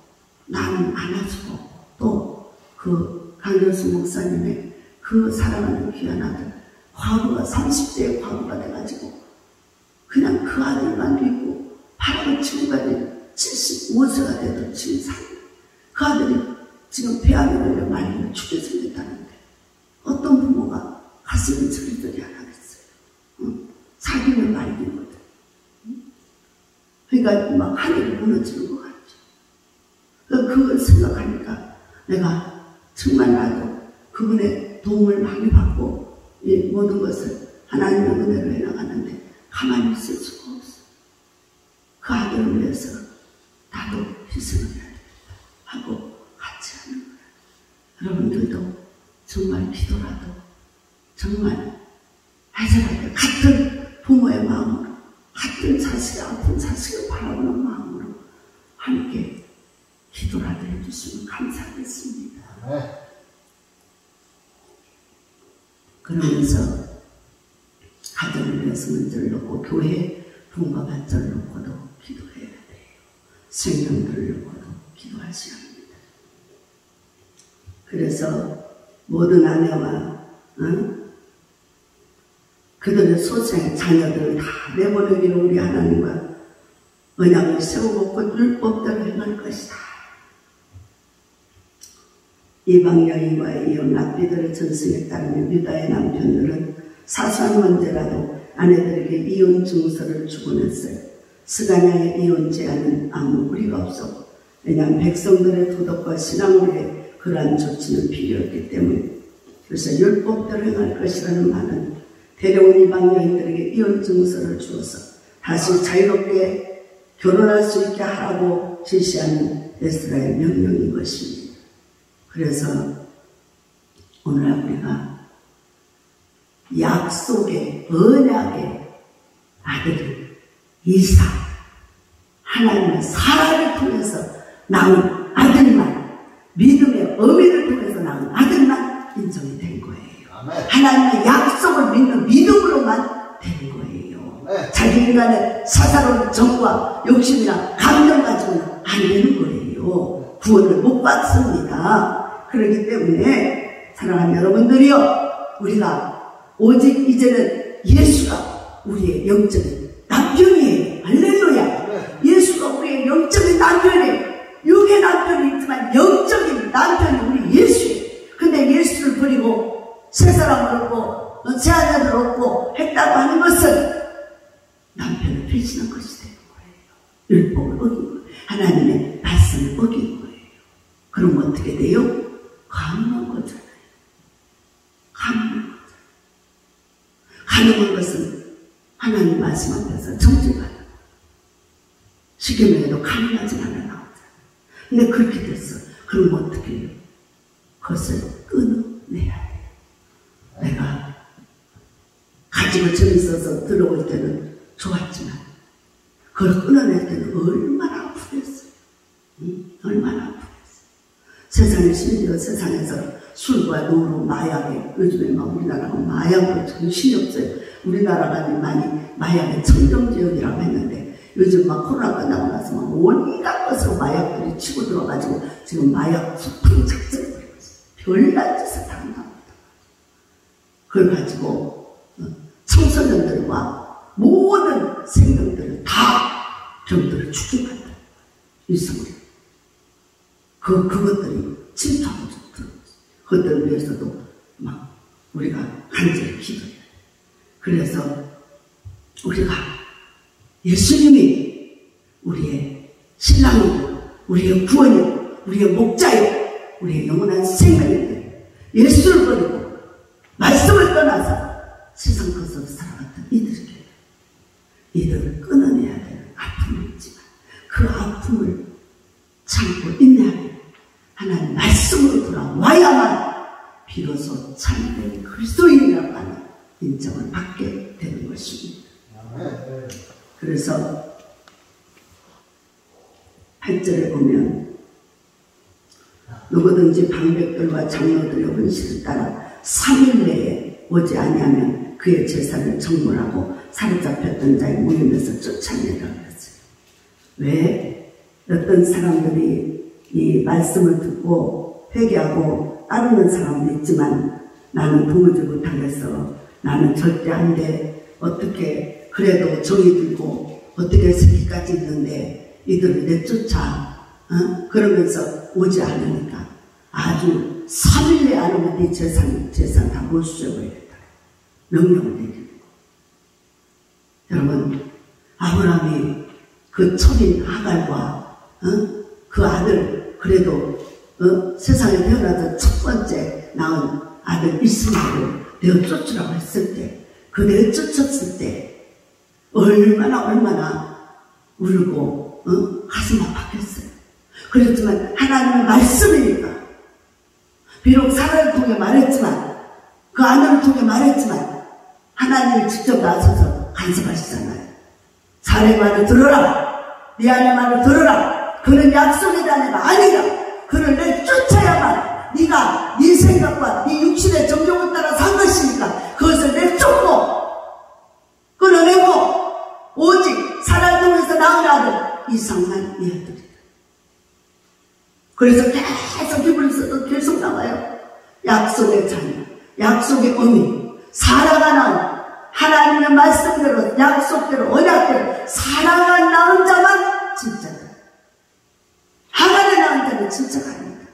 나는 안 할 수가 없고 또 그 강교수 목사님의 그 사랑하는 귀한 아들 과부가 30대의 과부가 돼가지고 그냥 그 아들만 믿고 바람을 치고 가는 75세가 돼도 지금 살고 그 아들이 지금 폐암에 걸려 말리면 죽게 생겼다는데 어떤 부모가 가슴이 저리저리 안 하겠어요. 사귀면 말리거든. 그러니까 막 하늘이 무너지는 것 같죠. 그걸 생각하니까 내가 정말 나도 그분의 도움을 많이 받고 이 모든 것을 하나님의 은혜로 해나가는데 가만히 있을 수가 없어. 그 아들을 위해서 나도 희생을 해야 되겠다 하고 같이 하는 거야. 여러분들도 정말 기도라도 정말 해설할 때 같은 부모의 마음으로 같은 자식의 아픈 자식을 바라보는 마음으로 함께 기도라도 해주시면 감사하겠습니다. 그러면서 가정을 위해서 문제를 놓고 교회 부흥과 발전을 놓고도 기도해야 돼요. 생명들을 놓고도 기도하셔야 합니다. 그래서 모든 아내와 그들의 소생 자녀들을 다 내보내기로 우리 하나님과 언약을 세우고 곧 율법대로 행할 것이다. 이방 여인과의 이혼 랍비들의 전승에 따르면 유다의 남편들은 사소한 문제라도 아내들에게 이혼 증서를 주곤 했어요. 스가랴의 이혼 제한은 아무 무리가 없었고 왜냐하면 백성들의 도덕과 신앙을 위해 그러한 조치는 필요했기 때문에 그래서 율법대로 행할 것이라는 말은 데려온 이방 여인들에게 이혼 증서를 주어서 다시 자유롭게 결혼할 수 있게 하라고 제시하는 에스라의 명령인 것입니다. 그래서 오늘날 우리가 약속의 언약의 아들 이삭, 하나님의 사라를 통해서 낳은 아들만, 믿음의 어미를 통해서 낳은 아들만 인정이 된 거예요. 하나님의 약속을 믿는 믿음으로만 된 거예요. 자기 인간의 사사로운 정과 욕심이나 감정 가지고는 안 되는 거예요. 구원을 못 받습니다. 그렇기 때문에 사랑하는 여러분들이요, 우리가 오직 이제는 예수가 우리의 영적인 남편이에요. 할렐루야. 예수가 우리의 영적인 남편이에요. 육의 남편이 있지만 영적인 남편이 우리 예수예요. 근데 예수를 버리고 새 사람을 얻고 새 아내를 얻고 했다고 하는 것은 남편을 배신한 것이 되는 거예요. 율법을 어긴 거예요. 하나님의 말씀을 어긴 거예요. 그럼 어떻게 돼요? 가늠한 거잖아요. 가늠한 거잖아요. 가늠한 것은 하나님 말씀 앞에서 정죄받는 거예요. 시계명에도 가늠하지 않아 나오잖아요. 근데 그렇게 됐어. 그럼 어떻게 해요? 그것을 끊어내야 해요. 내가 가지고 재밌어서 들어올 때는 좋았지만 그걸 끊어낼 때는 얼마나 아프겠어요. 얼마나 아프겠어요. 세상에, 심지어 세상에서 술과 노루, 마약에, 요즘에 막 우리나라가 마약으로 정신이 없어요. 우리나라가 많이 마약의 청정지역이라고 했는데 요즘 막 코로나 끝나고 나서 막 온갖 것으로 마약들이 치고 들어가지고 지금 마약 소탕 작전을 벌이고 있어요. 별난 짓을 다 한다. 그걸 가지고 청소년들과 모든 생명들을 다 병들을 죽여간다. 일성을. 그것들이 침투하고 들어오고 그것들을 위해서도 막 우리가 간절히 기도해야 돼. 그래서 우리가 예수님이 우리의 신랑이고 우리의 구원이고 우리의 목자이고 우리의 영원한 생명인데 예수를 버리고 말씀을 떠나서 세상 것으로 살아갔던 이들을 끊어내야 되는 아픔이 있지만 그 아픔을 참고 인내하며 하나님 말씀으로 돌아와야만 비로소 참된 그리스도인이라고 하는 인정을 받게 되는 것입니다. 그래서 8절에 보면 누구든지 방백들과 장로들의 훈시를 따라 3일 내에 오지 아니하면 그의 제사를 정물하고 사로잡혔던 자의 모임에서 쫓아내라 그랬어요. 왜? 어떤 사람들이 이 말씀을 듣고 회개하고 따르는 사람도 있지만 나는 도무지 못하겠어. 나는 절대 안 돼. 어떻게 그래도 정이 들고 어떻게 새끼까지 있는데 이들을 내쫓아. 그러면서 오지 않으니까 아주 3일 내에 안 오면 네 재산 다 몰수해버리겠다. 명령을 내리는 거. 여러분, 아브라함이 그 초린 하갈과 그 아들, 그래도 세상에 태어나서 첫 번째 낳은 아들 이스마엘을 내어쫓으라고 했을 때, 그 내어쫓았을 때 얼마나 울고 가슴 아팠겠어요. 그렇지만 하나님의 말씀이니까 비록 사라를 통해 말했지만 그 아내를 통해 말했지만 하나님이 직접 나서서 간섭하시잖아요. 사라의 말을 들어라. 네 아내 말을 들어라. 그는 약속의 아내가 아니라 그를 내쫓아야만 네가 네 생각과 네 육신의 정욕을 따라 산 것이니까 그것을 내쫓고 끊어내고 오직 사라를 통해서 낳은 아들 이삭만 이 아들이다. 그래서 계속 히브리서도 계속 나와요. 약속의 자녀, 약속의 어미, 사라가 낳은 하나님의 말씀대로 약속대로 언약대로 사라가 낳은 자만 진짜다. 하나님의 낳은 자는 진짜가 아닙니다.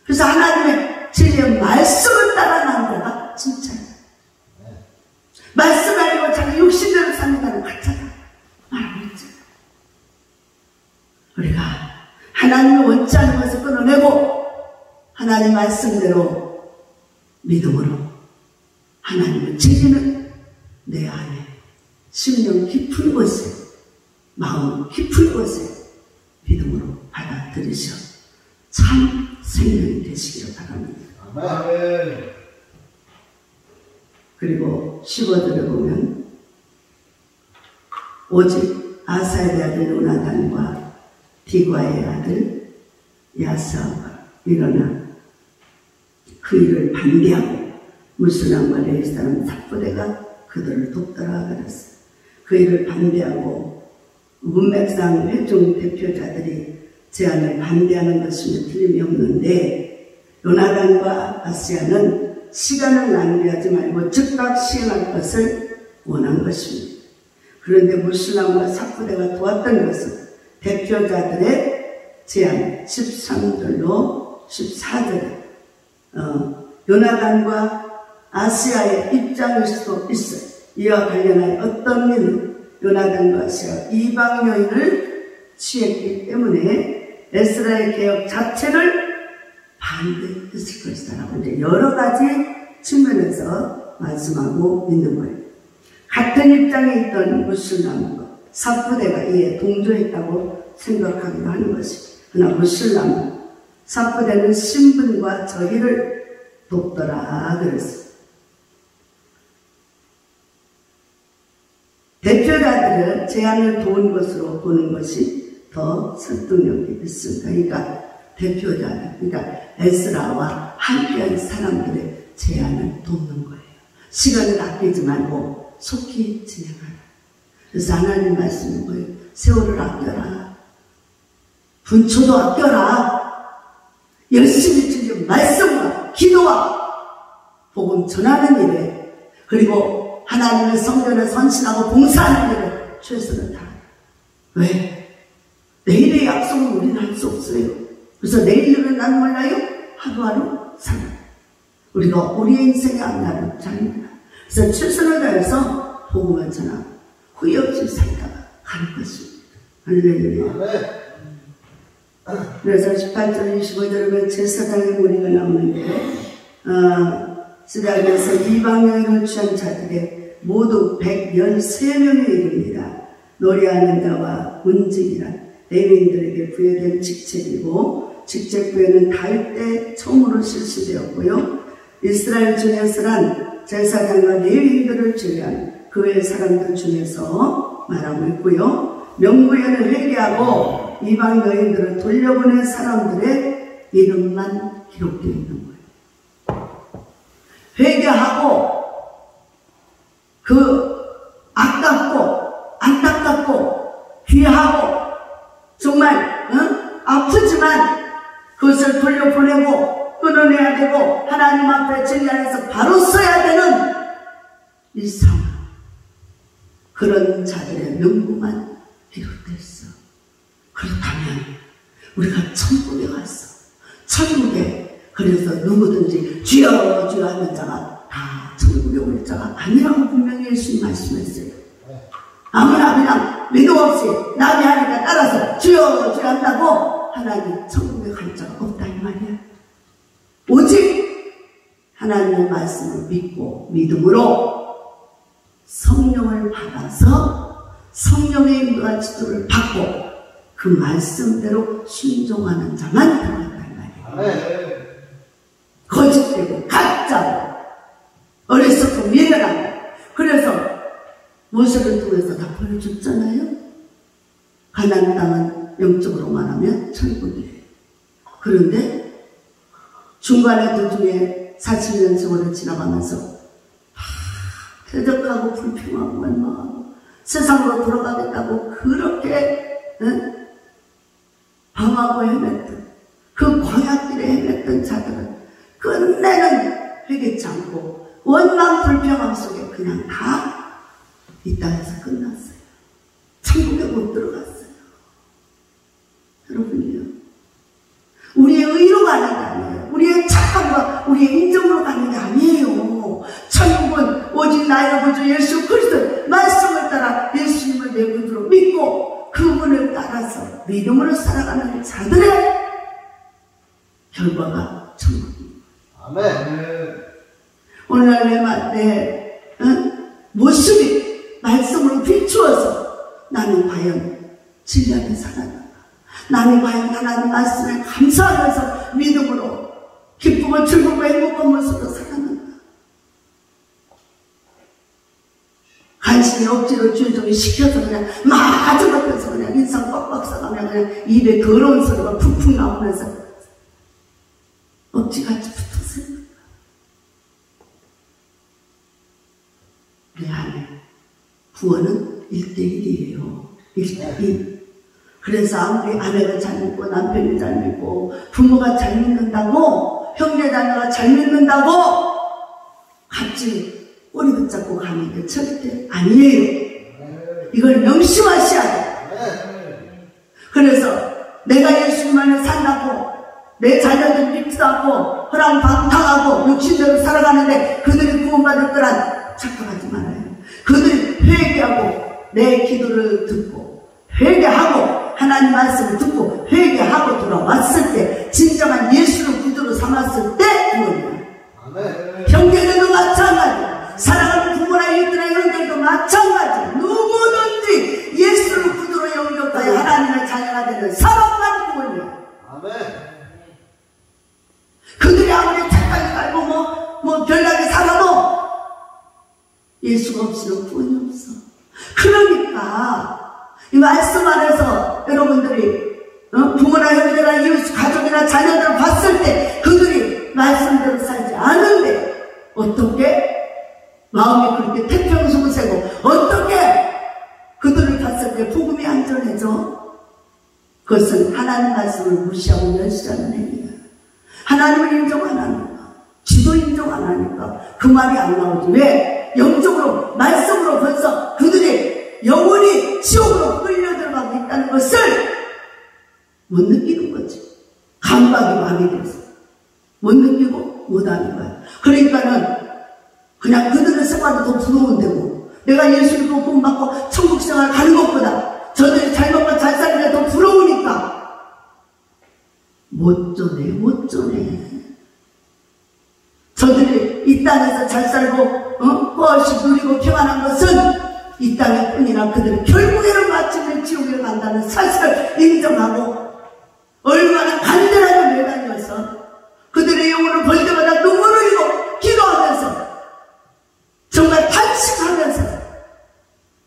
그래서 하나님의 진리의 말씀을 따라 낳은 자가 진짜다. 말씀 아니고 자기 육신대로 사는 자는 가짜다 말하고 있잖아. 우리가 하나님의 원치 않은 것을 끊어내고 하나님 말씀대로 믿음으로 하나님을 지키는 내 안에 심령 깊은 곳에 마음 깊은 곳에 믿음으로 받아들이셔 참 생명이 되시기를 바랍니다. 아멘. 그리고 15절에 보면 오직 아사의 아들 요나단과 디과의 아들 야사가 일어나 그 일을 반대하고 물순왕과 레위 사람 삭부대가 그들을 돕더라 그랬어요. 그 일을 반대하고 문맥상 회중 대표자들이 제안을 반대하는 것이면 틀림이 없는데 요나단과 아시아는 시간을 낭비하지 말고 즉각 시행할 것을 원한 것입니다. 그런데 물순왕과 삭부대가 도왔던 것은 대표자들의 제안 13절로 14절에 요나단과 아시아의 입장일 수도 있어요. 이와 관련한 어떤 일은 요나단과 아시아 이방 여인을 취했기 때문에 에스라의 개혁 자체를 반대했을 것이다 라고 이제 여러 가지 측면에서 말씀하고 있는 거예요. 같은 입장에 있던 물순왕과 삭부대가 이에 동조했다고 생각하기도 하는 것이고, 그러나 물순왕은 삭부대는 신분과 저희를 돕더라 그랬어요. 대표자들은 제안을 도운 것으로 보는 것이 더 설득력이 있습니다. 그러니까 대표자들, 그러니까 에스라와 함께한 사람들의 제안을 돕는 거예요. 시간을 아끼지 말고 속히 진행하라. 그래서 하나님 말씀은 뭐예요? 세월을 아껴라. 분초도 아껴라. 열심히 지금 말씀과 기도와 복음 전하는 일에, 그리고 하나님의 성전에 선신하고 봉사하는 일에 최선을 다하라. 왜? 내일의 약속은 우리는 할 수 없어요. 그래서 내일은 난 몰라요. 하루하루 살아. 우리가 우리의 인생의 앞날을 잘 몰라. 그래서 최선을 다해서 복음을 전하고 후회 없이 살다가 가는 것입니다. 할렐루야. 그래서 18절 25절에 보면 제사장의 무리가 나오는데 시리아에서 이방 여인을 취한 자들의 모두 113명에 이릅니다. 노래하는 자와 문지기란 레위인들에게 부여된 직책이고, 직책 부여는 다윗 때 처음으로 실시되었고요. 이스라엘 중에서란 제사장과 레위인들을 제외한 그 외의 사람들 중에서 말하고 있고요. 명부에는 회개하고 이방 여인들을 돌려보낸 사람들의 이름만 기록되어 있는 거예요. 회개하고 그 아깝고 안타깝고 귀하고 정말 아프지만 그것을 돌려보내고 끊어내야 되고 하나님 앞에 진리 안에서 바로 써야 되는 이 상황, 그런 자들의 명부만 기록됐어. 그렇다면 우리가 천국에 갔어. 천국에, 그래서 누구든지 주여 주여 하는 자가 다 천국에 올 자가 아니라고 분명히 예수님 말씀했어요. 아무나 그냥 믿음 없이 남이 하니까 따라서 주여 주여 한다고 하나님 천국에 갈 자가 없다 이 말이야. 오직 하나님의 말씀을 믿고 믿음으로 성령을 받아서 성령의 인도와 지도를 받고 그 말씀대로 순종하는 자만 들어간다 이 말이야. 거짓되고 가짜고 어리석고 미련하고. 그래서 모세를 통해서 다 보여줬잖아요. 가나안 땅은 영적으로 말하면 천국이에요. 그런데 중간에 도중에 40년 세월을 지나가면서 퇴적하고 불평하고 원망하고 세상으로 돌아가겠다고 그렇게 방황하고 헤맸던 그 광야길에 헤맸던 자들은 끝내는 회개치 않고 원망 불평함 속에 그냥 다 이 땅에서 끝났어요. 천국에 못 들어갔어요. 여러분이요, 우리의 의로 가는 게 아니에요. 우리의 착함과 우리의 인정으로 가는 게 아니에요. 천국은 오직 나의 아버지 예수 그리스도 말씀을 따라 예수님을 내 구주로 믿고 그분을 따라서 믿음으로 살아가는 자들의 결과가 천국입니다. 아멘. 오늘날 내 모습이 말씀으로 비추어서 나는 과연 진리 안에 살아나가. 남이 과연 하나님 말씀에 감사하면서 믿음으로 기쁨을 즐거움을 행복한 모습으로 살아난다. 간신히 억지로 주의종이 시켜서 그냥 마주 앞에서 그냥 인상 빡빡 써가며 그냥 입에 더러운 소리가 푹푹 나오면서 억지같이 붙어서 내 안에 구원은 1:1이에요. 1:1. 그래서 아무리 아내가 잘 믿고 남편이 잘 믿고 부모가 잘 믿는다고 형제 자매가 잘 믿는다고 같이 꼬리 붙잡고 가는 게 절대 아니에요. 이걸 명심하셔야 돼요. 그래서 내가 예수만을 산다고 내 자녀들 믿지도 않고 허랑방탕하고 육신대로 살아가는데 그들이 구원받을 거란 착각하지 말아요. 그들이 회개하고 내 기도를 듣고 회개하고 하나님 말씀을 듣고 회개하고 돌아왔을 때 진정한 예수를 구주로 삼았을 때 구원이에요. 형제들도 마찬가지, 사랑하는 부모나 이웃이나 형제들도 마찬가지. 누구든지 예수를 구주로 영접하여 하나님의 자녀가 되는 사람만 구원이에요. 그들이 아무리 착하게 살고 뭐 별나게 살아도 예수가 없이는 구원이 없어. 그러니까 이 말씀 안에서 여러분들이 부모나 형제나 이웃 가족이나 자녀들을 봤을 때 그들이 말씀대로 살지 않은데 어떻게 마음이 그렇게 태평성세고 어떻게 그들을 봤을 때 복음이 안전해져? 그것은 하나님 말씀을 무시하고 멸시하는 행위야. 하나님을 인정 안 하니까, 지도 인정 안 하니까 그 말이 안 나오지. 왜? 영적으로 말씀으로 벌써 그들이 영원히 지옥으로 끌려 들어가고 있다는 것을 못 느끼는 거지. 감각이 마음이 돼서 못 느끼고 못 하는 거야. 그러니까는 그냥 그들의 생활도 더 부러운데고 내가 예수 믿고 구원받고 천국 생활 가는 것보다 저들이 잘 먹고 잘 사는 게 더 부러우니까 못 전해. 저들이 이 땅에서 잘 살고 훨씬 누리고 평안한 것은 이 땅의 뿐이나 그들이 결국에는 마침내 지옥에 간다는 사실을 인정하고 얼마나 간절하게 매달려서 그들의 영혼을 볼 때마다 눈물을 흘리고 기도하면서 정말 탄식하면서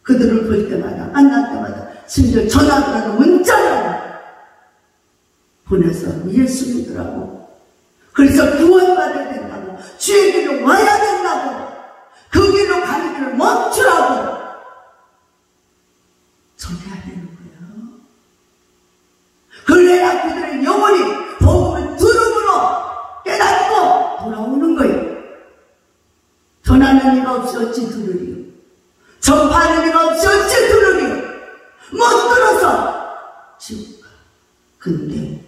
그들을 볼 때마다 만날 때마다 심지어 전화라도 문자라도 보내서 예수 믿으라고, 그래서 구원받아야 된다고, 주의 길로 와야 된다고, 그 길로 가는 길을 멈추라고 전해야 되는 거예요. 그래야 그들의 영혼이 복음을 들음으로 깨닫고 돌아오는 거예요. 전하는 이가 없이 어찌 들으리요? 전파하는 이가 없이 어찌 들으리요? 못 들어서 지옥 가. 근데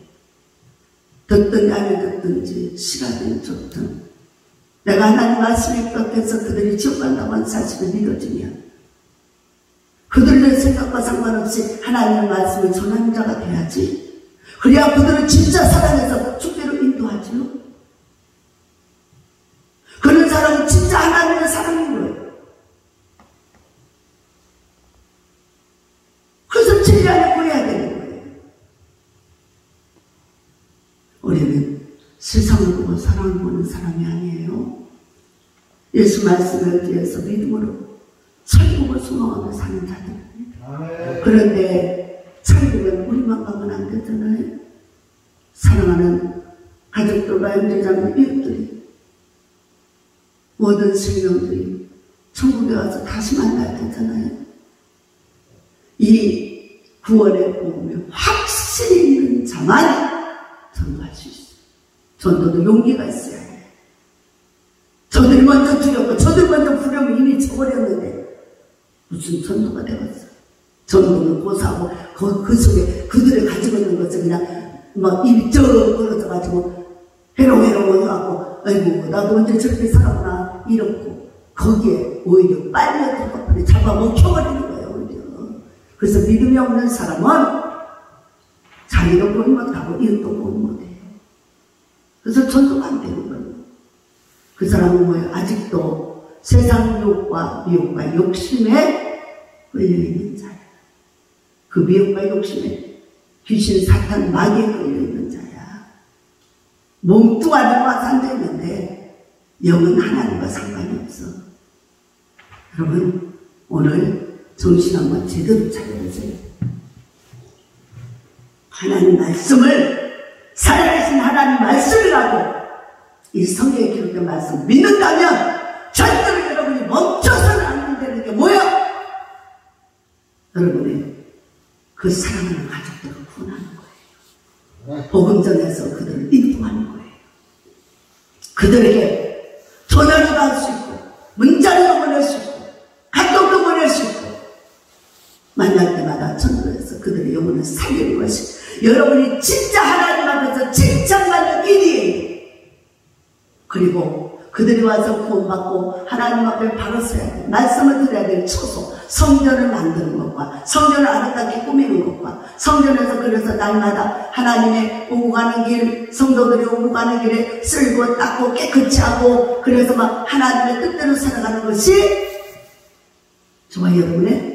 듣든지 안 듣든지 시간은 좋든 내가 하나님 말씀에 입각해서 그들이 지옥 간다고 하는 사실을 믿어주면 그들의 생각과 상관없이 하나님의 말씀을 전하는 자가 돼야지. 그래야 그들을 진짜 사랑해서 축제로 인도하죠. 그런 사람은 진짜 하나님의 사랑인 거예요. 그래서 진리 안에 보여야 되는 거예요. 우리는 세상을 보고 사랑을 보는 사람이 아니에요. 예수 말씀에 의해서 믿음으로 천국을 소망하며 사는 자들입니다. 그런데 천국은 우리만 가면 안 되잖아요. 사랑하는 가족들과 형제자매 이웃들이 모든 생명들이 천국에 와서 다시 만나야 되잖아요. 이 구원의 복음에 확실히 있는 자만 전도할 수 있어요. 전도도 용기가 있어야 해요. 저들이 먼저 두렵고 저들 먼저 부려면 이미 쳐버렸는데 무슨 전도가 되겠어요. 전도는 고사하고 그 속에 그들이 가지고 있는 것을 그냥 막 입이 쩍 벌어져가지고 해롱해롱해갖고 아이고 나도 언제 저렇게 살았구나 이렇고 거기에 오히려 빨려들고 잡아먹혀버리는 거예요. 오히려. 그래서 믿음이 없는 사람은 자기도 보지 못하고 이웃도 보지 못해요. 그래서 전도가 안 되는 거예요. 그 사람은 뭐예요? 아직도 세상 유혹과 미혹과 욕심에 끌려있는 자예요. 그 미혹과 욕심에 귀신 사탄 마귀에 끌려있는 자야. 몸뚱아리로 와서 앉아있는데 영은 하나님과 상관이 없어. 여러분 오늘 정신 한번 제대로 차려보세요. 하나님 말씀을 살아계신 하나님 말씀이라고 이 성경에 기록된 말씀 믿는다면 절대로 여러분이 멈춰서는 안 된다는 게 뭐야? 여러분의 그 사랑하는 가족들을 구원하는 거예요. 복음 전해서 그들을 인도하는 거예요. 그들에게 전화도 할 수 있고 문자도 보낼 수 있고 카톡도 보낼 수 있고 만날 때마다 전도해서 그들의 영혼을 살리는 것이 여러분이 진짜 하나님 앞에서 칭찬받는 일이에요. 그리고 그들이 와서 구원받고 하나님 앞에 바로 서야 돼. 말씀을 들어야 될 처소, 성전을 만드는 것과 성전을 아름답게 꾸미는 것과 성전에서 그래서 날마다 하나님의 오고 가는 길, 성도들이 오고 가는 길에 쓸고 닦고 깨끗이 하고 그래서 막 하나님의 뜻대로 살아가는 것이 저와 여러분의